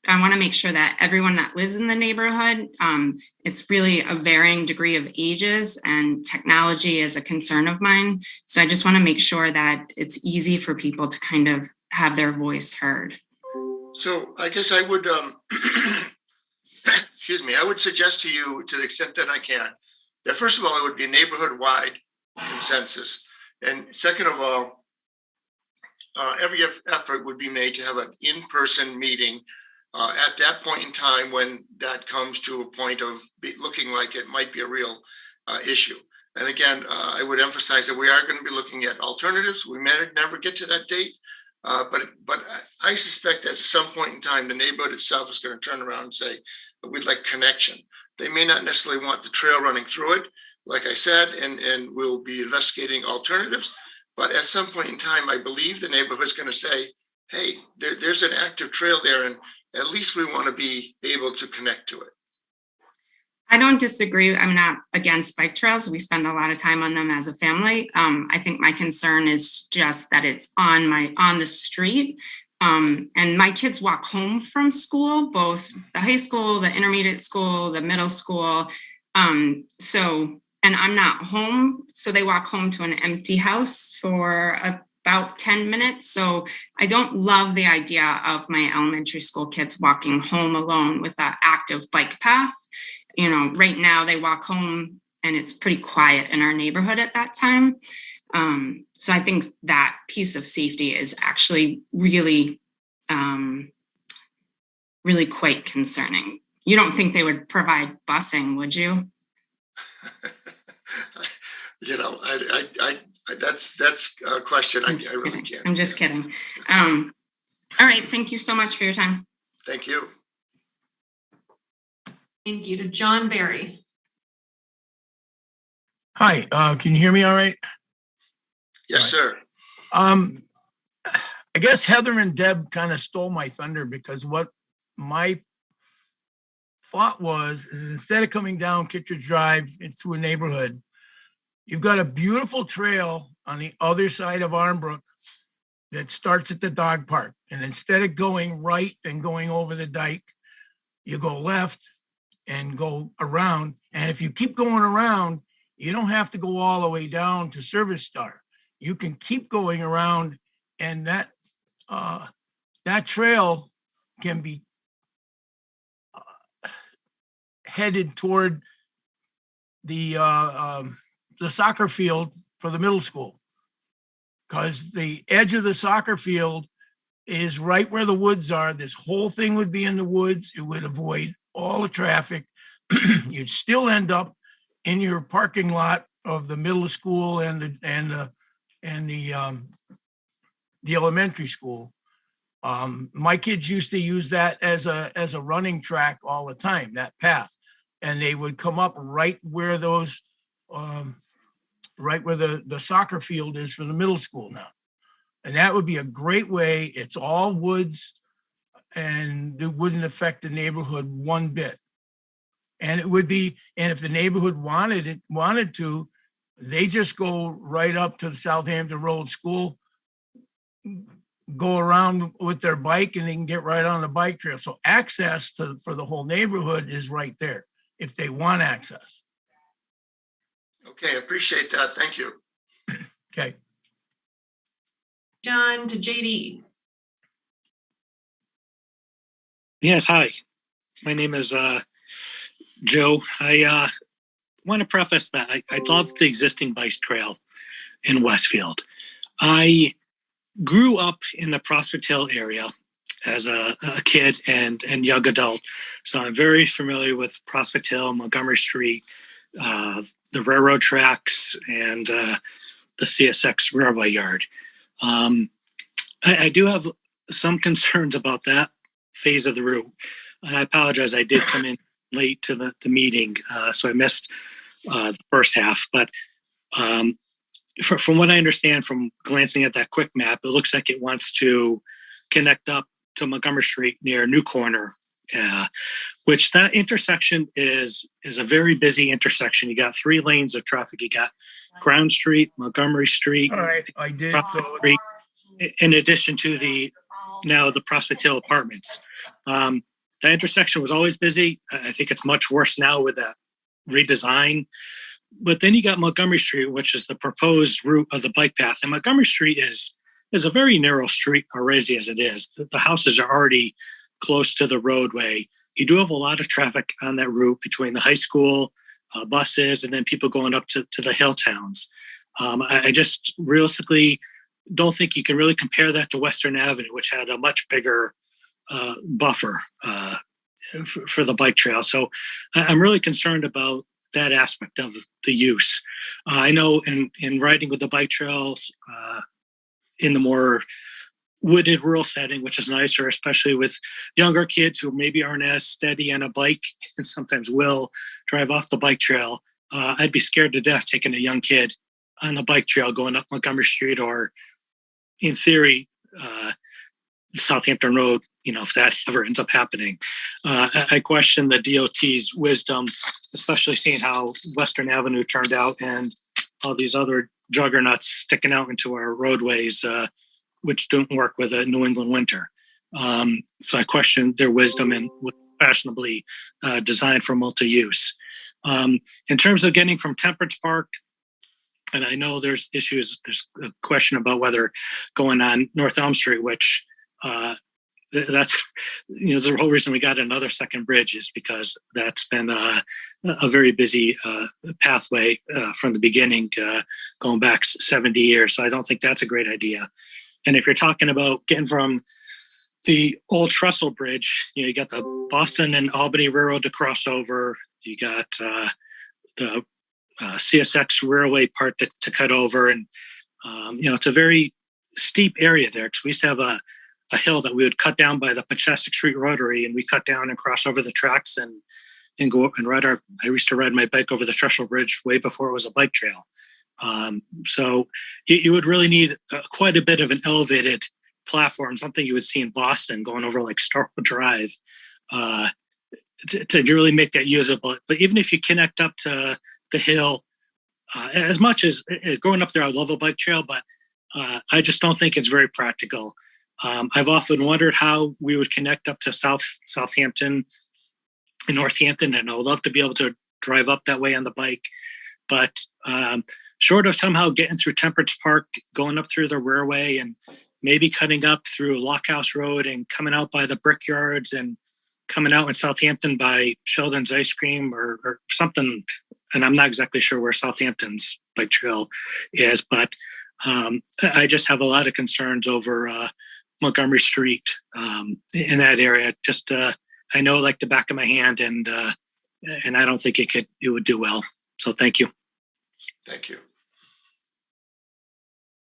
I want to make sure that everyone that lives in the neighborhood, it's really a varying degree of ages, and technology is a concern of mine. So I just want to make sure that it's easy for people to kind of have their voice heard. So I guess I would, excuse me, I would suggest to you, to the extent that I can, that first of all, it would be a neighborhood-wide consensus. And second of all, every effort would be made to have an in-person meeting at that point in time when that comes to a point of looking like it might be a real issue. And again, I would emphasize that we are going to be looking at alternatives. We may never get to that date, but I suspect that at some point in time, the neighborhood itself is going to turn around and say, we'd like connection. They may not necessarily want the trail running through it, like I said, and we'll be investigating alternatives. But at some point in time, I believe the neighborhood's going to say, hey, there's an active trail there, and at least we want to be able to connect to it. I don't disagree. I'm not against bike trails. We spend a lot of time on them as a family. I think my concern is just that it's on the street. And my kids walk home from school, both the high school, the intermediate school, the middle school. And I'm not home. So they walk home to an empty house for about 10 minutes. So I don't love the idea of my elementary school kids walking home alone with an active bike path. You know, right now they walk home and it's pretty quiet in our neighborhood at that time. So I think that piece of safety is actually really, really quite concerning. You don't think they would provide busing, would you? You know, that's a question I really can't. I'm just kidding. All right, thank you so much for your time. Thank you. Thank you. To John Barry. Hi, can you hear me all right? Yes, sir. I guess Heather and Deb kind of stole my thunder, because what my thought was is, instead of coming down Kittredge Drive through a neighborhood, you've got a beautiful trail on the other side of Armbrook that starts at the dog park. And instead of going right and going over the dike, you go left and go around. And if you keep going around, you don't have to go all the way down to Service Star. You can keep going around, and that trail can be headed toward the soccer field for the middle school, because the edge of the soccer field is right where the woods are. This whole thing would be in the woods. It would avoid all the traffic. You'd still end up in your parking lot of the middle school and the elementary school. My kids used to use that as a running track all the time, that path, and they would come up right where those right where the soccer field is for the middle school now. And that would be a great way. It's all woods, and it wouldn't affect the neighborhood one bit. And it would be, and if the neighborhood wanted to, they just go right up to the Southampton Road School, go around with their bike, and they can get right on the bike trail. So access for the whole neighborhood is right there if they want access. Okay, appreciate that. Thank you. Okay. John, to JD. Yes, hi. My name is Joe. I want to preface that I love the existing bike trail in Westfield. I grew up in the Prospect Hill area as a kid and young adult, so I'm very familiar with Prospect Hill, Montgomery Street, the railroad tracks, and the CSX railway yard. I do have some concerns about that phase of the route, and I apologize. I did come in late to the meeting, so I missed the first half. But from what I understand from glancing at that quick map, it looks like it wants to connect up to Montgomery Street near New Corner which that intersection is a very busy intersection. You got 3 lanes of traffic. You got Ground Street, Montgomery Street, All right, I did. So Street, in addition to the Prospect Hill Apartments. That intersection was always busy. I think it's much worse now with that redesign. But then you got Montgomery Street, which is the proposed route of the bike path. And Montgomery Street is a very narrow street already as it is. The houses are already close to the roadway. You do have a lot of traffic on that route between the high school, buses, and then people going up to the hill towns. I just realistically don't think you can really compare that to Western Avenue, which had a much bigger buffer for the bike trail. So I'm really concerned about that aspect of the use. I know in riding with the bike trails in the more wooded rural setting, which is nicer, especially with younger kids who maybe aren't as steady on a bike and sometimes will drive off the bike trail. I'd be scared to death taking a young kid on the bike trail going up Montgomery Street or, in theory, Southampton Road, if that ever ends up happening. I question the DOT's wisdom, especially seeing how Western Avenue turned out and all these other juggernauts sticking out into our roadways, which don't work with a New England winter. So I question their wisdom and what's fashionably designed for multi-use. In terms of getting from Temperance Park, and I know there's a question about whether going on North Elm Street, which that's the whole reason we got another second bridge is because that's been a very busy pathway from the beginning, going back 70 years. So I don't think that's a great idea. And if you're talking about getting from the old trestle bridge, you got the Boston and Albany Railroad to cross over. You got the CSX Railway part to cut over, and it's a very steep area there because we used to have a hill that we would cut down by the Pachastic Street Rotary, and we cut down and cross over the tracks and go and ride I used to ride my bike over the Trestle Bridge way before it was a bike trail. So you would really need quite a bit of an elevated platform, something you would see in Boston going over like Starkville Drive, to really make that usable. But even if you connect up to the hill, as much as going up there, I love a bike trail, but I just don't think it's very practical. I've often wondered how we would connect up to Southampton and Northampton, and I would love to be able to drive up that way on the bike. But short of somehow getting through Temperance Park, going up through the railway, and maybe cutting up through Lockhouse Road and coming out by the Brickyards and coming out in Southampton by Sheldon's Ice Cream or something. And I'm not exactly sure where Southampton's bike trail is, but I just have a lot of concerns over Montgomery Street in that area. Just I know like the back of my hand, and I don't think it would do well. So thank you. Thank you.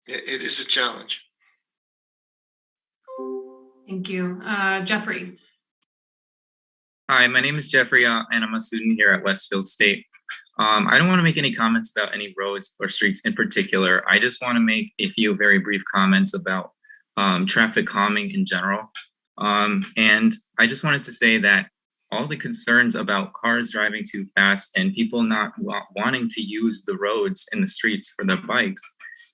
It is a challenge. Thank you. Jeffrey. Hi, my name is Jeffrey, and I'm a student here at Westfield State. I don't want to make any comments about any roads or streets in particular. I just want to make a few very brief comments about traffic calming in general. And I just wanted to say that all the concerns about cars driving too fast and people not wanting to use the roads and the streets for their bikes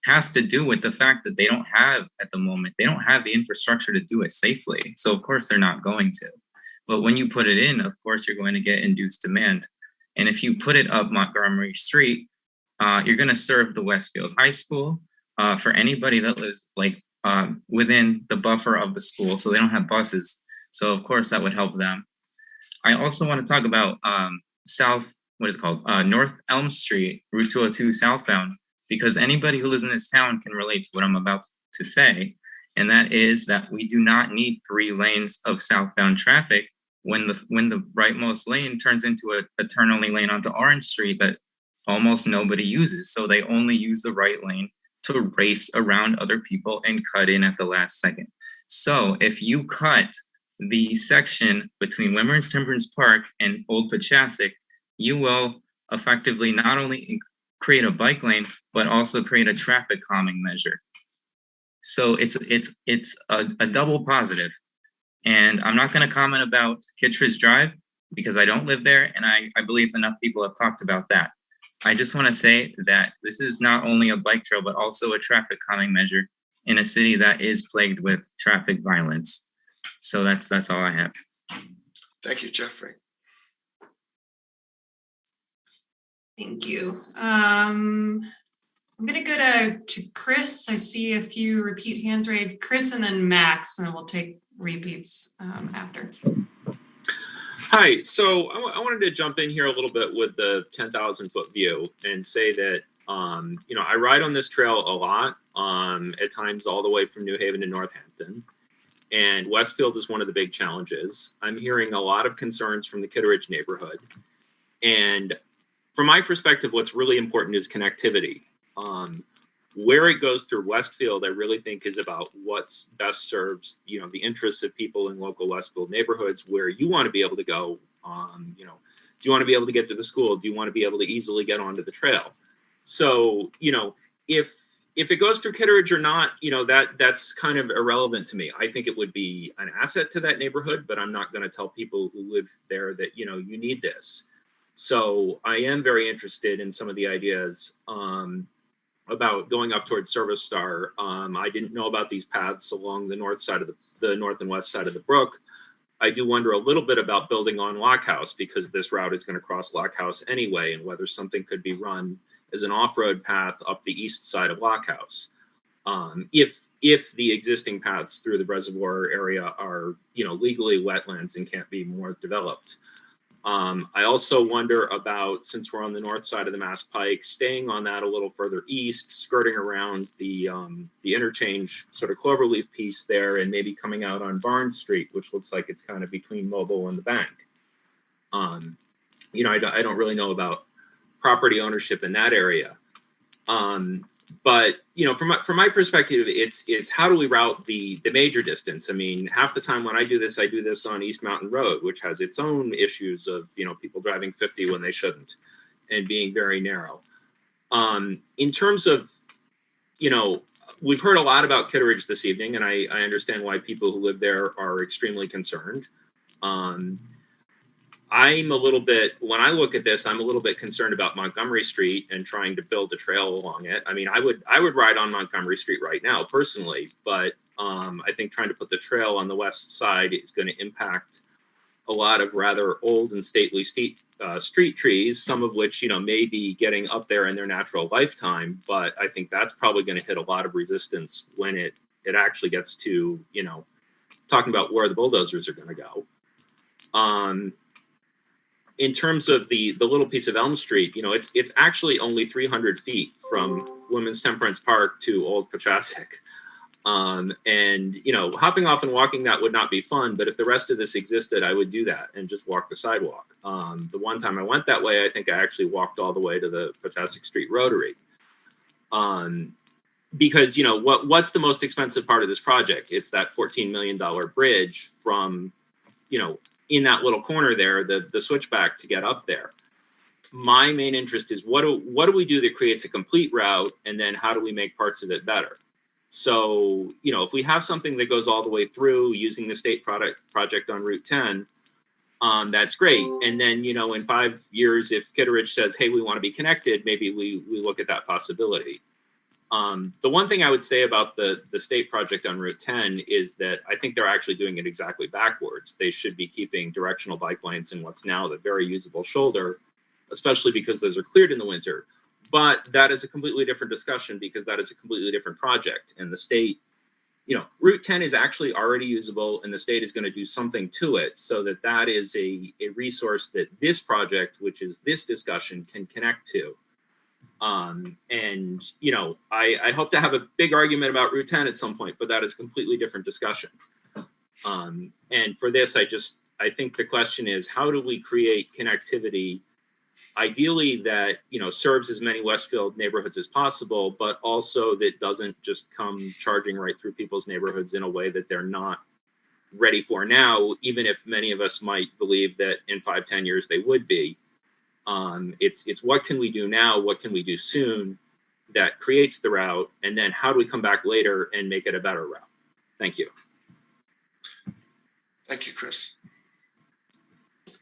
has to do with the fact that they don't have the infrastructure to do it safely. So of course they're not going to. But when you put it in, of course, you're going to get induced demand. And if you put it up Montgomery Street, you're going to serve the Westfield High School for anybody that lives within the buffer of the school, so they don't have buses. So of course that would help them. I also want to talk about North Elm Street, Route 202 southbound, because anybody who lives in this town can relate to what I'm about to say. And that is that we do not need 3 lanes of southbound traffic when the rightmost lane turns into a turn-only lane onto Orange Street that almost nobody uses. So they only use the right lane to race around other people and cut in at the last second. So if you cut the section between Wimmer's Temperance Park and Old Pachastic, you will effectively not only create a bike lane, but also create a traffic calming measure. So it's a double positive. And I'm not going to comment about Kittredge Drive because I don't live there, and I believe enough people have talked about that. I just want to say that this is not only a bike trail, but also a traffic calming measure in a city that is plagued with traffic violence. So that's all I have. Thank you, Jeffrey. Thank you. I'm going to go to Chris. I see a few repeat hands raised. Chris and then Max, and then we'll take repeats after. Hi, so I wanted to jump in here a little bit with the 10,000 foot view and say that, you know, I ride on this trail a lot, at times all the way from New Haven to Northampton. And Westfield is one of the big challenges. I'm hearing a lot of concerns from the Kittredge neighborhood. And from my perspective, what's really important is connectivity. Where it goes through Westfield, I really think is about what's best serves, you know, the interests of people in local Westfield neighborhoods where you want to be able to go. You know, do you want to be able to get to the school? Do you want to be able to easily get onto the trail? So, you know, if it goes through Kittredge or not, you know, that's kind of irrelevant to me. I think it would be an asset to that neighborhood, but I'm not going to tell people who live there that, you know, you need this. So I am very interested in some of the ideas about going up towards Service Star. I didn't know about these paths along the north side of the north and west side of the brook. I do wonder a little bit about building on Lock House because this route is going to cross Lock House anyway, and whether something could be run as an off-road path up the east side of Lock House. If the existing paths through the reservoir area are, you know, legally wetlands and can't be more developed. I also wonder about, since we're on the north side of the Mass Pike, staying on that a little further east, skirting around the interchange sort of cloverleaf piece there, and maybe coming out on Barnes Street, which looks like it's kind of between Mobile and the bank. You know, I don't really know about property ownership in that area. But you know, from my perspective, it's how do we route the major distance? I mean, half the time when I do this on East Mountain Road, which has its own issues of, you know, people driving 50 when they shouldn't and being very narrow. In terms of, you know, we've heard a lot about Kittredge this evening, and I understand why people who live there are extremely concerned. I'm a little bit, when I look at this, I'm a little bit concerned about Montgomery Street and trying to build a trail along it. I mean, I would ride on Montgomery Street right now personally, but I think trying to put the trail on the west side is going to impact a lot of rather old and stately street trees, some of which, you know, may be getting up there in their natural lifetime, but I think that's probably going to hit a lot of resistance when it actually gets to, you know, talking about where the bulldozers are going to go. In terms of the little piece of Elm Street, you know, it's actually only 300 feet from Women's Temperance Park to Old Pachasik. And, you know, hopping off and walking that would not be fun, but if the rest of this existed, I would do that and just walk the sidewalk. The one time I went that way, I think I actually walked all the way to the Pachasik Street Rotary. Because, you know, what's the most expensive part of this project? It's that $14 million bridge from, you know, in that little corner there, the switchback to get up there. My main interest is what do we do that creates a complete route, and then how do we make parts of it better? So, you know, if we have something that goes all the way through using the state project on Route 10, that's great. And then, you know, in 5 years, if Kittredge says, hey, we want to be connected, maybe we look at that possibility. The one thing I would say about the state project on Route 10 is that I think they're actually doing it exactly backwards. They should be keeping directional bike lanes in what's now the very usable shoulder, especially because those are cleared in the winter. But that is a completely different discussion because that is a completely different project. And the state, you know, Route 10 is actually already usable, and the state is going to do something to it so that that is a resource that this project, which is this discussion, can connect to. And, you know, I hope to have a big argument about Route 10 at some point, but that is a completely different discussion. And for this, I think the question is, how do we create connectivity, ideally that, you know, serves as many Westfield neighborhoods as possible, but also that doesn't just come charging right through people's neighborhoods in a way that they're not ready for now, even if many of us might believe that in 5-10 years they would be. It's what can we do now? What can we do soon that creates the route? And then how do we come back later and make it a better route? Thank you. Thank you, Chris.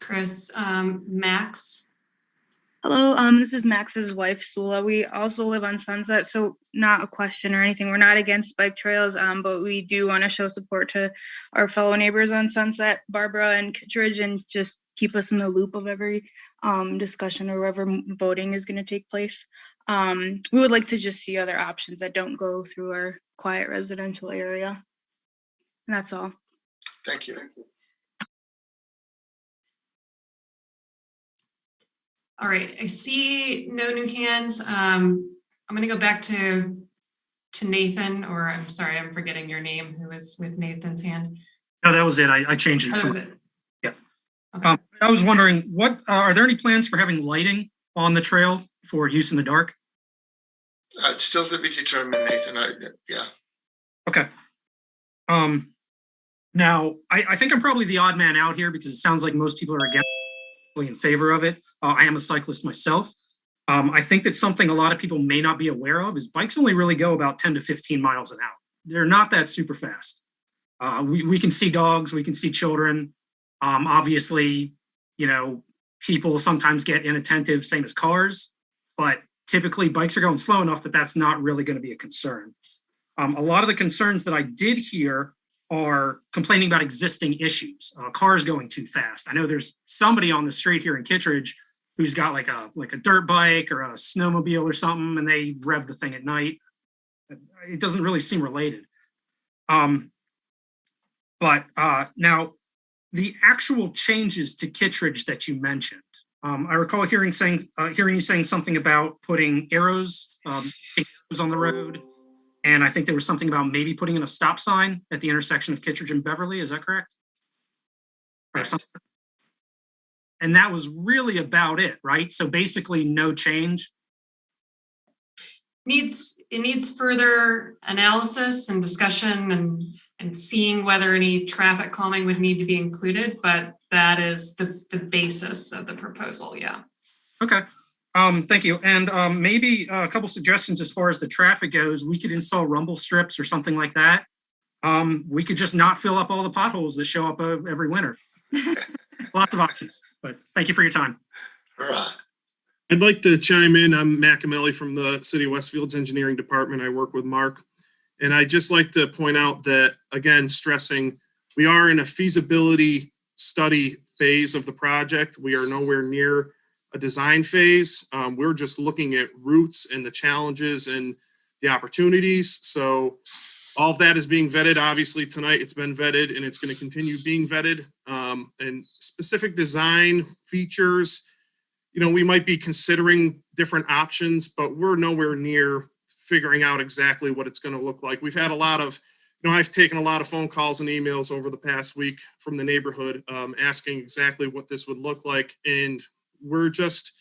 Chris, Max. Hello, this is Max's wife, Sula. We also live on Sunset, so not a question or anything. We're not against bike trails, but we do want to show support to our fellow neighbors on Sunset, Barbara and Kittredge, and just keep us in the loop of every discussion or wherever voting is going to take place. We would like to just see other options that don't go through our quiet residential area. And that's all. Thank you. All right, I see no new hands. I'm going to go back to Nathan, or I'm sorry, I'm forgetting your name, who is with Nathan's hand. No, that was it. I changed it. Oh, that was it. Yeah. Okay. I was wondering, what are there any plans for having lighting on the trail for use in the dark? It's still to be determined, Nathan. Yeah. Okay. Now, I think I'm probably the odd man out here because it sounds like most people are in favor of it. I am a cyclist myself. I think that something a lot of people may not be aware of is bikes only really go about 10 to 15 miles an hour. They're not that super fast. We can see dogs, we can see children. Obviously, people sometimes get inattentive, same as cars, but typically bikes are going slow enough that that's not really going to be a concern. A lot of the concerns that I did hear are complaining about existing issues, cars going too fast. I know there's somebody on the street here in Kittredge who's got like a dirt bike or a snowmobile or something, and they rev the thing at night. It doesn't really seem related. But now, the actual changes to Kittredge that you mentioned, I recall hearing you saying something about putting arrows on the road. And I think there was something about maybe putting in a stop sign at the intersection of Kittredge and Beverly. Is that correct? Right. And that was really about it, right? So basically no change. It needs further analysis and discussion and seeing whether any traffic calming would need to be included, but that is the basis of the proposal, yeah. Okay. Thank you. And maybe a couple suggestions as far as the traffic goes. We could install rumble strips or something like that. We could just not fill up all the potholes that show up every winter. Lots of options, but thank you for your time. Hurrah. I'd like to chime in. I'm Matt Camelli from the City of Westfield's Engineering Department. I work with Mark. And I'd just like to point out that, again, stressing, we are in a feasibility study phase of the project. We are nowhere near a design phase. We're just looking at routes and the challenges and the opportunities. So all of that is being vetted. Obviously tonight it's been vetted and it's going to continue being vetted. And specific design features, we might be considering different options, but we're nowhere near figuring out exactly what it's going to look like. We've had a lot of, I've taken a lot of phone calls and emails over the past week from the neighborhood asking exactly what this would look like. And we're just,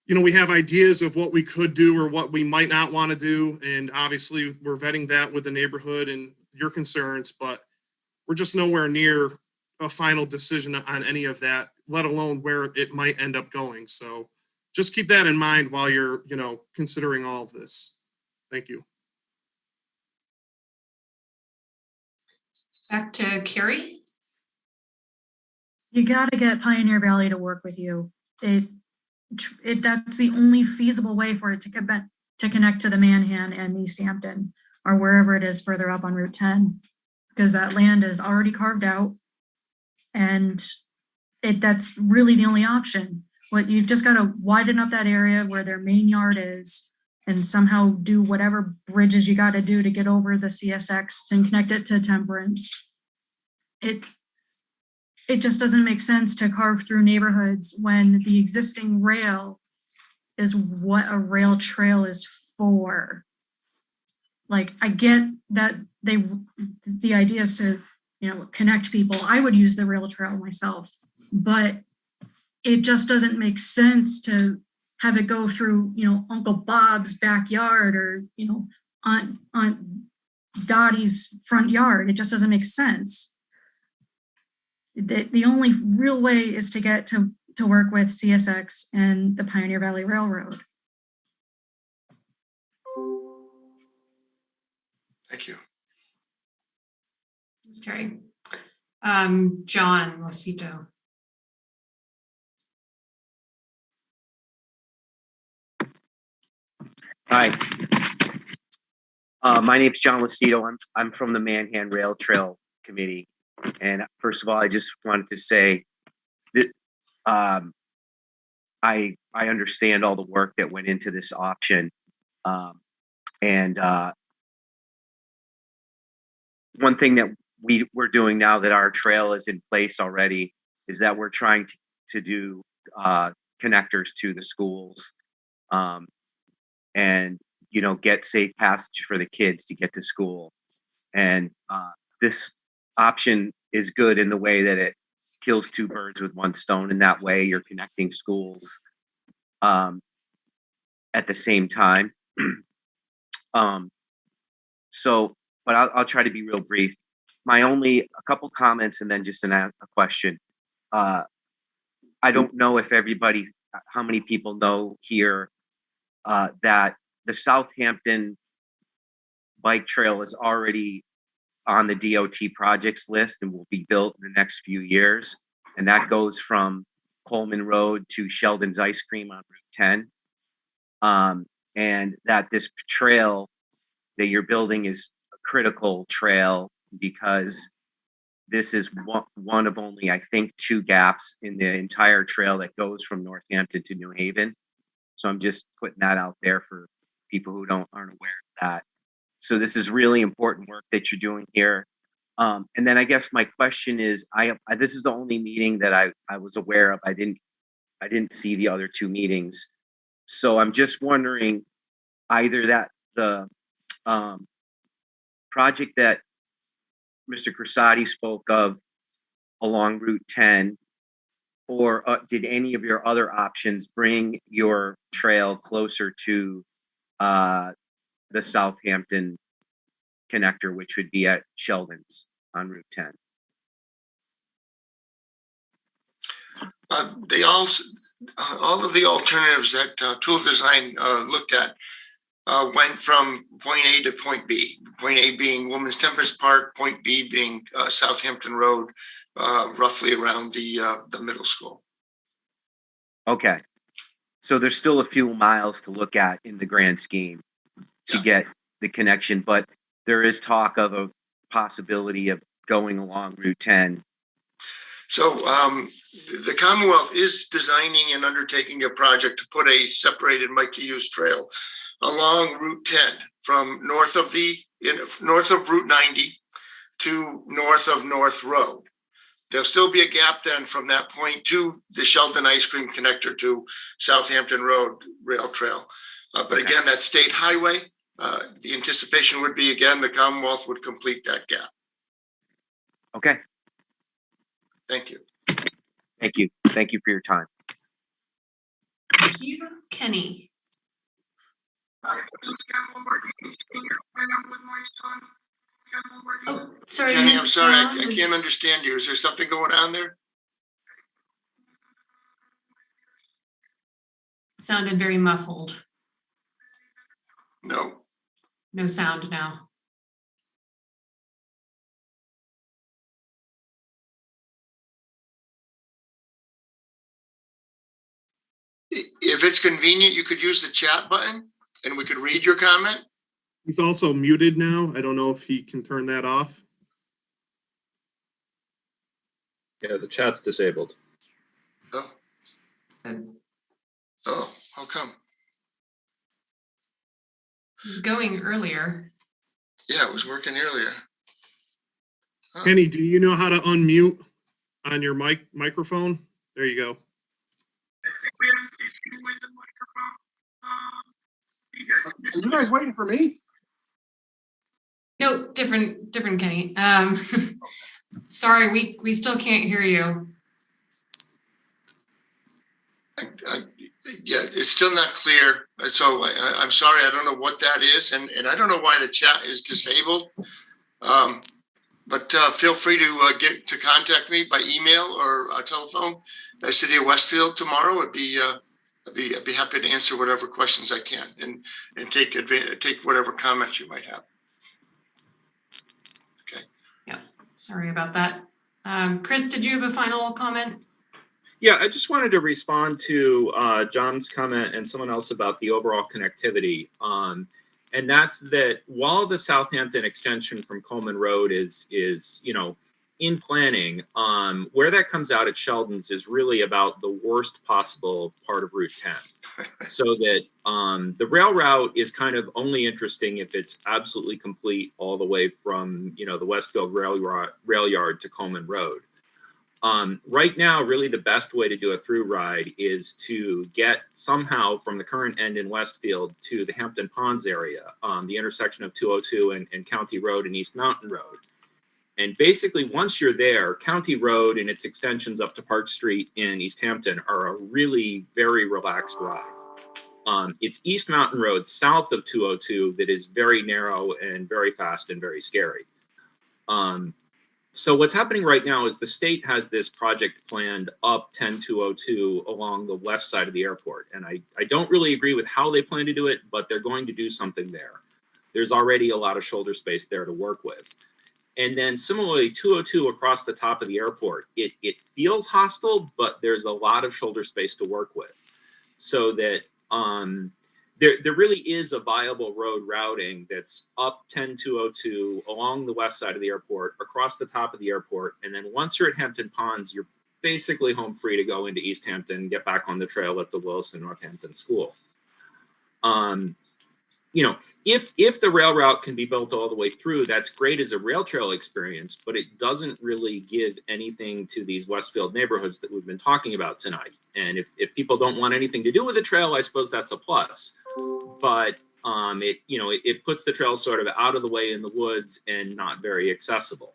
we have ideas of what we could do or what we might not want to do. And obviously we're vetting that with the neighborhood and your concerns, but we're just nowhere near a final decision on any of that, let alone where it might end up going. So just keep that in mind while you're, considering all of this. Thank you. Back to Carrie. You got to get Pioneer Valley to work with you. That's the only feasible way for it to connect to the Manhan and East Hampton or wherever it is further up on Route 10, because that land is already carved out, and that's really the only option. You've just got to widen up that area where their main yard is, and somehow do whatever bridges you got to do to get over the CSX and connect it to Temperance. It just doesn't make sense to carve through neighborhoods when the existing rail is what a rail trail is for. Like, I get that the idea is to, connect people. I would use the rail trail myself, but it just doesn't make sense to have it go through, Uncle Bob's backyard or, Aunt Dottie's front yard. It just doesn't make sense. The only real way is to get to work with CSX and the Pioneer Valley Railroad. Thank you. Thanks, Carrie. John Losito. Hi. My name's John Losito. I'm from the Manhan Rail Trail Committee. And first of all, I just wanted to say that I understand all the work that went into this option. And one thing that we're doing now that our trail is in place already is that we're trying to do connectors to the schools. And get safe passage for the kids to get to school. And this option is good in the way that it kills two birds with one stone. In that way, you're connecting schools at the same time. But I'll try to be real brief. A couple comments and then just a question. I don't know if how many people know here that the Southampton bike trail is already on the DOT projects list and will be built in the next few years. And that goes from Coleman Road to Sheldon's Ice Cream on Route 10. And that this trail that you're building is a critical trail because this is one of only, I think, 2 gaps in the entire trail that goes from Northampton to New Haven. So I'm just putting that out there for people who aren't aware of that. So this is really important work that you're doing here. And then I guess my question is, this is the only meeting that I was aware of. I didn't see the other 2 meetings. So I'm just wondering either that the project that Mr. Crosati spoke of along Route 10, or did any of your other options bring your trail closer to the Southampton connector, which would be at Sheldon's on Route 10? All of the alternatives that Tool Design looked at went from point A to point B. Point A being Women's Temperance Park, point B being Southampton Road, roughly around the middle school. Okay. So there's still a few miles to look at in the grand scheme to get the connection, but there is talk of a possibility of going along Route 10. So the Commonwealth is designing and undertaking a project to put a separated bike-to-use trail along Route 10 from north of Route 90 to north of North Road. There'll still be a gap then from that point to the Sheldon Ice Cream connector to Southampton Road Rail Trail. But again, that's state highway. The anticipation would be, again, the Commonwealth would complete that gap. Okay. Thank you. Thank you. Thank you for your time. Thank you. Kenny. Oh, sorry. Kenny, I'm sorry. I can't understand you. Is there something going on there? Sounded very muffled. No. No sound now. If it's convenient, you could use the chat button and we could read your comment. He's also muted now. I don't know if he can turn that off. Yeah, the chat's disabled. Oh. Oh, how come? It was going earlier. Yeah, it was working earlier. Oh. Kenny, do you know how to unmute on your microphone? There you go. Are you guys waiting for me? No, different Kenny. Sorry, we still can't hear you. Yeah, it's still not clear. So I'm sorry, I don't know what that is. And I don't know why the chat is disabled. But feel free to contact me by email or telephone at City of Westfield tomorrow. I'd be happy to answer whatever questions I can and take whatever comments you might have. Okay. Yeah, sorry about that. Chris, did you have a final comment? Yeah, I just wanted to respond to John's comment and someone else about the overall connectivity. And that's that while the Southampton extension from Coleman Road is in planning, where that comes out at Sheldon's is really about the worst possible part of Route 10. So that the rail route is kind of only interesting if it's absolutely complete all the way from the Westfield rail yard to Coleman Road. Right now, really the best way to do a through ride is to get somehow from the current end in Westfield to the Hampton Ponds area, the intersection of 202 and County Road and East Mountain Road. And basically, once you're there, County Road and its extensions up to Park Street in East Hampton are a really very relaxed ride. It's East Mountain Road south of 202 that is very narrow and very fast and very scary. So what's happening right now is the state has this project planned up 10202 along the west side of the airport. And I don't really agree with how they plan to do it, but they're going to do something there. There's already a lot of shoulder space there to work with. And then similarly, 202 across the top of the airport, it feels hostile, but there's a lot of shoulder space to work with. So that there really is a viable road routing that's up 10202 along the west side of the airport, across the top of the airport. And then once you're at Hampton Ponds, you're basically home free to go into East Hampton, get back on the trail at the Wilson Northampton School. If the rail route can be built all the way through, that's great as a rail trail experience, but it doesn't really give anything to these Westfield neighborhoods that we've been talking about tonight. And if people don't want anything to do with the trail, I suppose that's a plus. But it puts the trail sort of out of the way in the woods and not very accessible.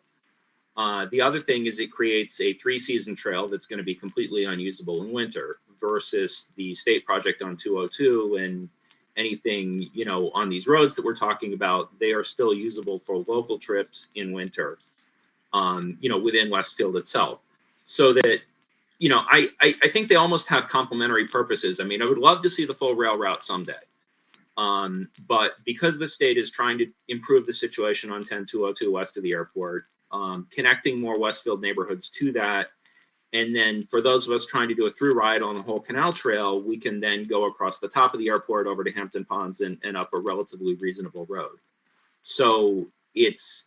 The other thing is it creates a 3-season trail that's going to be completely unusable in winter versus the state project on 202 and anything, on these roads that we're talking about, they are still usable for local trips in winter, within Westfield itself. So that, I think they almost have complementary purposes. I mean, I would love to see the full rail route someday. But because the state is trying to improve the situation on 10202 west of the airport, connecting more Westfield neighborhoods to that, and then for those of us trying to do a through ride on the whole canal trail, we can then go across the top of the airport over to Hampton Ponds and up a relatively reasonable road. So it's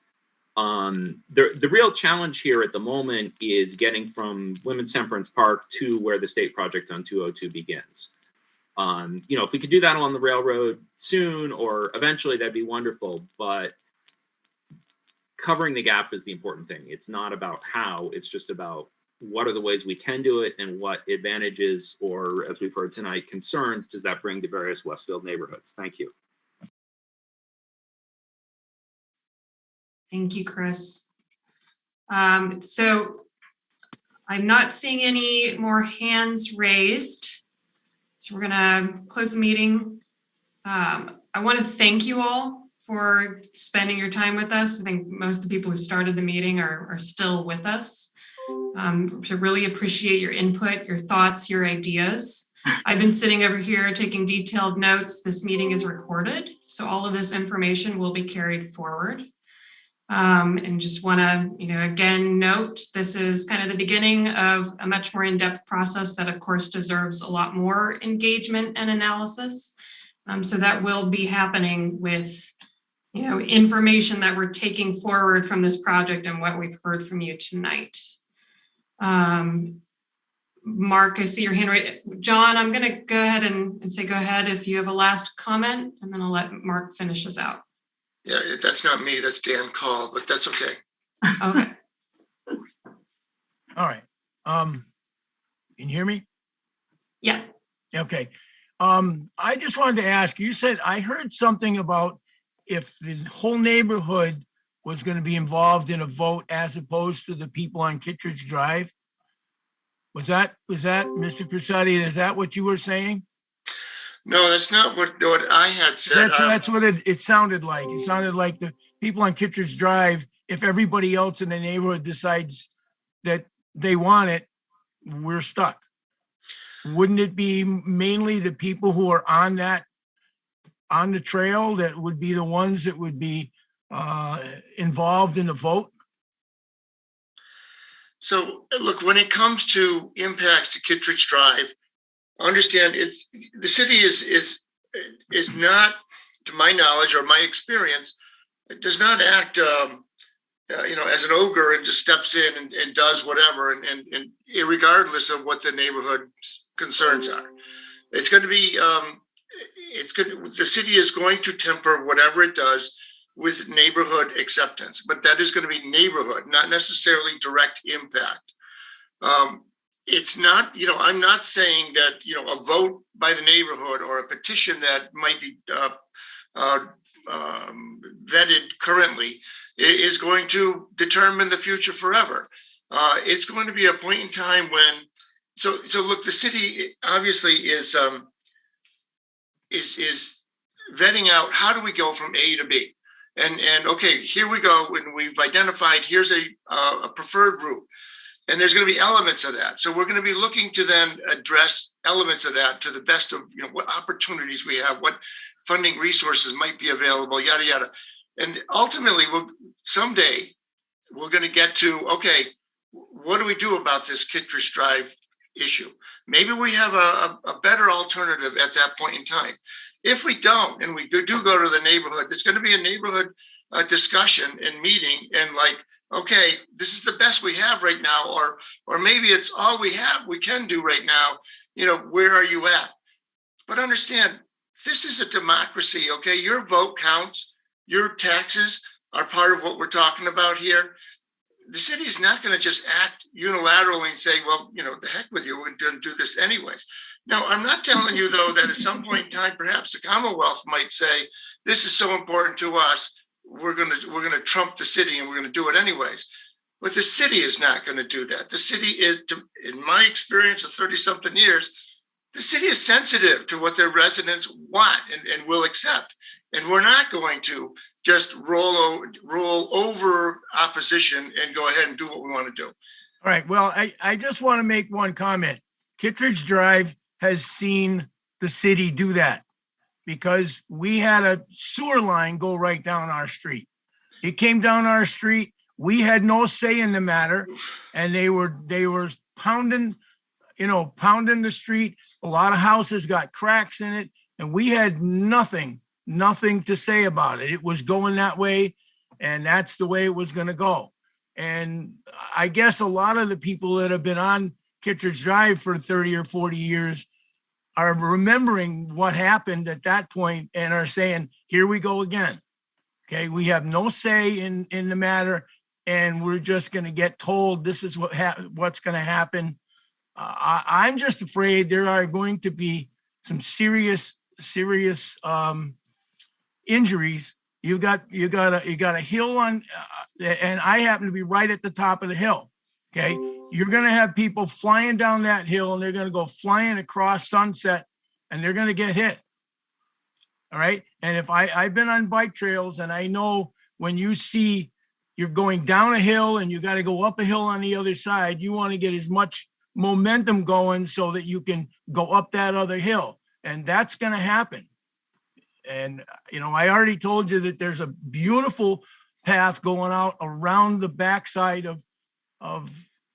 the real challenge here at the moment is getting from Women's Temperance Park to where the state project on 202 begins. If we could do that on the railroad soon or eventually, that'd be wonderful. But covering the gap is the important thing. It's not about how, it's just about what are the ways we can do it and what advantages, or as we've heard tonight, concerns does that bring to various Westfield neighborhoods? Thank you. Thank you, Chris. So I'm not seeing any more hands raised. So we're gonna close the meeting. I want to thank you all for spending your time with us. I think most of the people who started the meeting are still with us. So really appreciate your input, your thoughts, your ideas. I've been sitting over here taking detailed notes. This meeting is recorded, so all of this information will be carried forward. And just want to, again, note this is kind of the beginning of a much more in-depth process that, of course, deserves a lot more engagement and analysis. So that will be happening with, information that we're taking forward from this project and what we've heard from you tonight. Mark, I see your hand right. John, I'm going to go ahead and say go ahead if you have a last comment, and then I'll let Mark finish us out. Yeah, that's not me, that's Dan Call, but that's okay. Okay. All right. Can you hear me? Yeah. Okay. I just wanted to ask, you said, I heard something about if the whole neighborhood was going to be involved in a vote as opposed to the people on Kittredge Drive. Was that Mr. Crucetti? Is that what you were saying? No, that's not what I had said. That's what it sounded like. It sounded like the people on Kittredge Drive, if everybody else in the neighborhood decides that they want it, we're stuck. Wouldn't it be mainly the people who are on the trail that would be the ones that would be involved in the vote? So look, when it comes to impacts to Kittredge Drive, understand the city is not, to my knowledge or my experience, it does not act as an ogre and just steps in and does whatever and regardless of what the neighborhood concerns are. It's going to be the city is going to temper whatever it does with neighborhood acceptance, but that is going to be neighborhood, not necessarily direct impact. It's not, I'm not saying that, a vote by the neighborhood or a petition that might be vetted currently is going to determine the future forever. It's going to be a point in time when, so look, the city obviously is vetting out how do we go from A to B. And okay, here we go. When we've identified, here's a preferred route, and there's going to be elements of that. So we're going to be looking to then address elements of that to the best of what opportunities we have, what funding resources might be available, yada yada. And ultimately, someday we're going to get to, okay, what do we do about this Kittredge Drive issue? Maybe we have a better alternative at that point in time. If we don't, and we do go to the neighborhood, there's going to be a neighborhood discussion and meeting, and like, okay, this is the best we have right now, or maybe it's all we can do right now. Where are you at? But understand, this is a democracy, okay? Your vote counts. Your taxes are part of what we're talking about here. The city is not going to just act unilaterally and say, well, the heck with you, we're going to do this anyways. Now, I'm not telling you, though, that at some point in time, perhaps the Commonwealth might say, this is so important to us, we're going to trump the city and we're going to do it anyways. But the city is not going to do that. The city is, in my experience of 30-something years, the city is sensitive to what their residents want and will accept. And we're not going to just roll over opposition and go ahead and do what we want to do. All right. Well, I just want to make one comment. Kittredge Drive has seen the city do that because we had a sewer line go right down our street. It came down our street. We had no say in the matter, and they were pounding the street. A lot of houses got cracks in it, and we had nothing to say about it. It was going that way, and that's the way it was going to go. And I guess a lot of the people that have been on Kittredge Drive for 30 or 40 years are remembering what happened at that point and are saying, here we go again. Okay, we have no say in the matter, and we're just going to get told this is what's going to happen. I'm just afraid there are going to be some serious injuries. You got a hill on, and I happen to be right at the top of the hill. Okay, you're going to have people flying down that hill, and they're going to go flying across Sunset, and they're going to get hit. All right, and if I've been on bike trails, and I know when you're going down a hill and you got to go up a hill on the other side, you want to get as much momentum going so that you can go up that other hill, and that's going to happen. And I already told you that there's a beautiful path going out around the backside of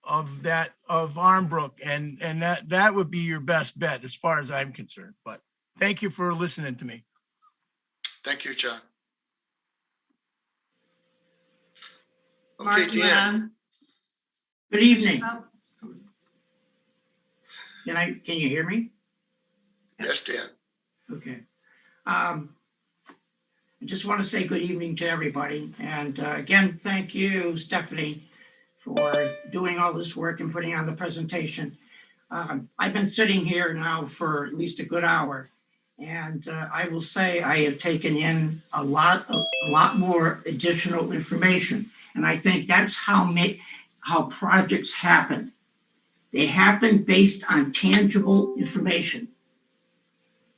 Armbrook, and that would be your best bet as far as I'm concerned. But thank you for listening to me. Thank you, John. Mark, Okay, Dan. Good evening. Can you hear me? Yes, Dan. Okay. I just want to say good evening to everybody. And again, thank you, Stephanie, for doing all this work and putting on the presentation. I've been sitting here now for at least a good hour, and I will say I have taken in a lot more additional information. And I think that's how projects happen. They happen based on tangible information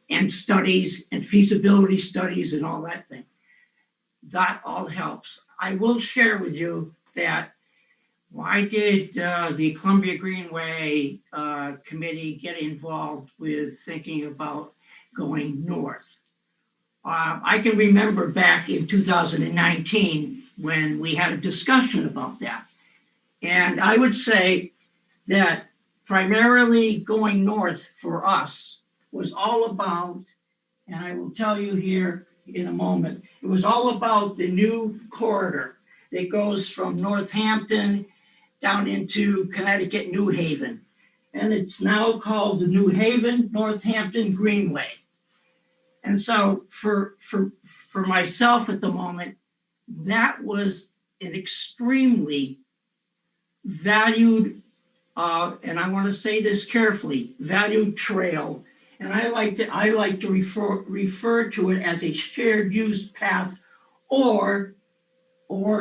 and studies and feasibility studies and all that thing. That all helps. I will share with you that why did the Columbia Greenway committee get involved with thinking about going north? I can remember back in 2019 when we had a discussion about that. And I would say that primarily going north for us was all about, and I will tell you here in a moment, it was all about the new corridor that goes from Northampton down into Connecticut, New Haven. And it's now called the New Haven, Northampton Greenway. And so for myself at the moment, that was an extremely valued, and I want to say this carefully, valued trail. And I like to refer to it as a shared use path or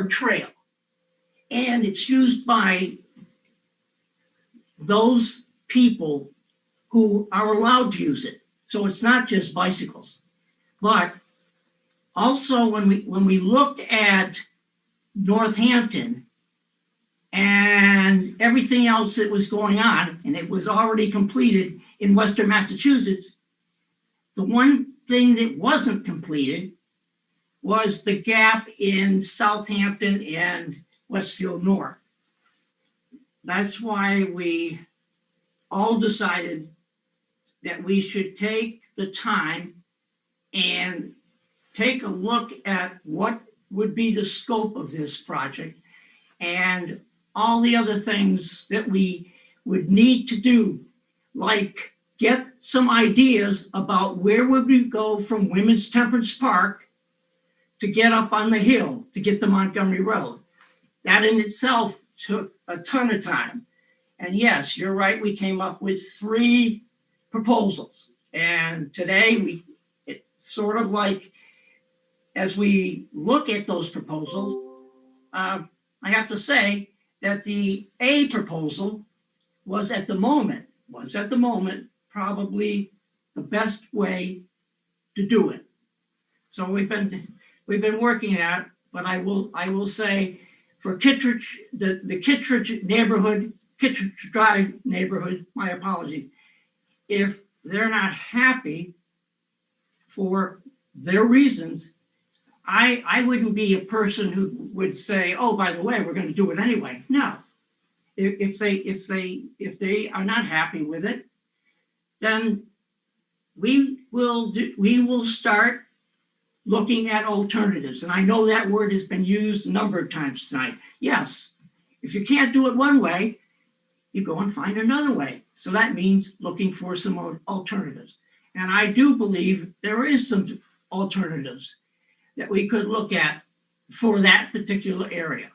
trail. And it's used by those people who are allowed to use it. So it's not just bicycles. But also when we looked at Northampton and everything else that was going on, and it was already completed in Western Massachusetts, the one thing that wasn't completed was the gap in Southampton and Westfield North. That's why we all decided that we should take the time and take a look at what would be the scope of this project and all the other things that we would need to do, like get some ideas about where would we go from Women's Temperance Park to get up on the hill to get to Montgomery Road. That in itself took a ton of time. And yes, you're right, we came up with 3 proposals. And today, it's sort of like, as we look at those proposals, I have to say that the A proposal was at the moment probably the best way to do it. So we've been working at it, but I will say for Kittredge, the Kittredge neighborhood, Kittredge Drive neighborhood, my apologies, if they're not happy for their reasons, I wouldn't be a person who would say, oh, by the way, we're going to do it anyway. No. If they are not happy with it, then we will start looking at alternatives. And I know that word has been used a number of times tonight. Yes, if you can't do it one way, you go and find another way. So that means looking for some alternatives. And I do believe there is some alternatives that we could look at for that particular area.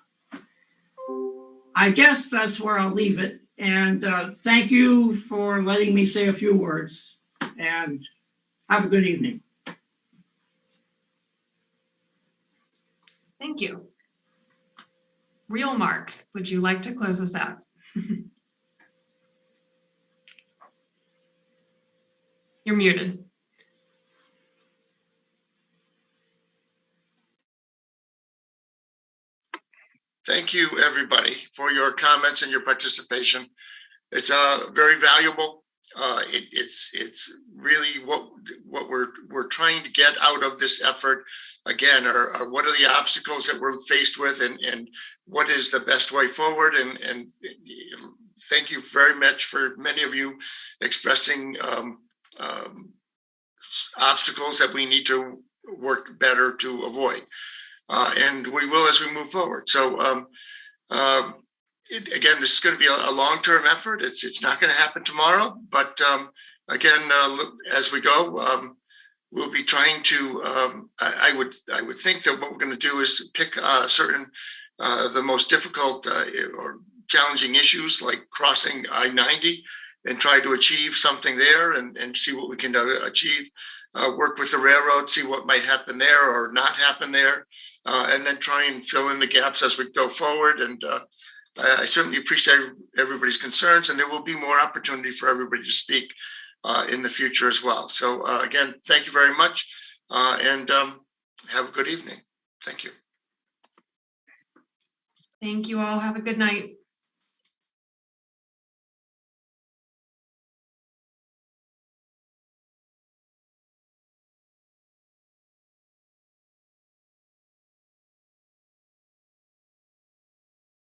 I guess that's where I'll leave it. And thank you for letting me say a few words. And have a good evening. Thank you. Real Mark, would you like to close us out? You're muted. Thank you, everybody, for your comments and your participation. It's very valuable. It's really what we're trying to get out of this effort. Again, are what are the obstacles that we're faced with, and what is the best way forward? And thank you very much for many of you expressing obstacles that we need to work better to avoid. And we will as we move forward. So again, this is going to be a long-term effort. It's not going to happen tomorrow, but again, as we go, we'll be trying to. I would think that what we're going to do is pick certain the most difficult or challenging issues, like crossing I-90, and try to achieve something there, and see what we can achieve. Work with the railroad, see what might happen there or not happen there. And then try and fill in the gaps as we go forward. And I certainly appreciate everybody's concerns, and there will be more opportunity for everybody to speak in the future as well. So again, thank you very much, and have a good evening. Thank you. Thank you all. Have a good night.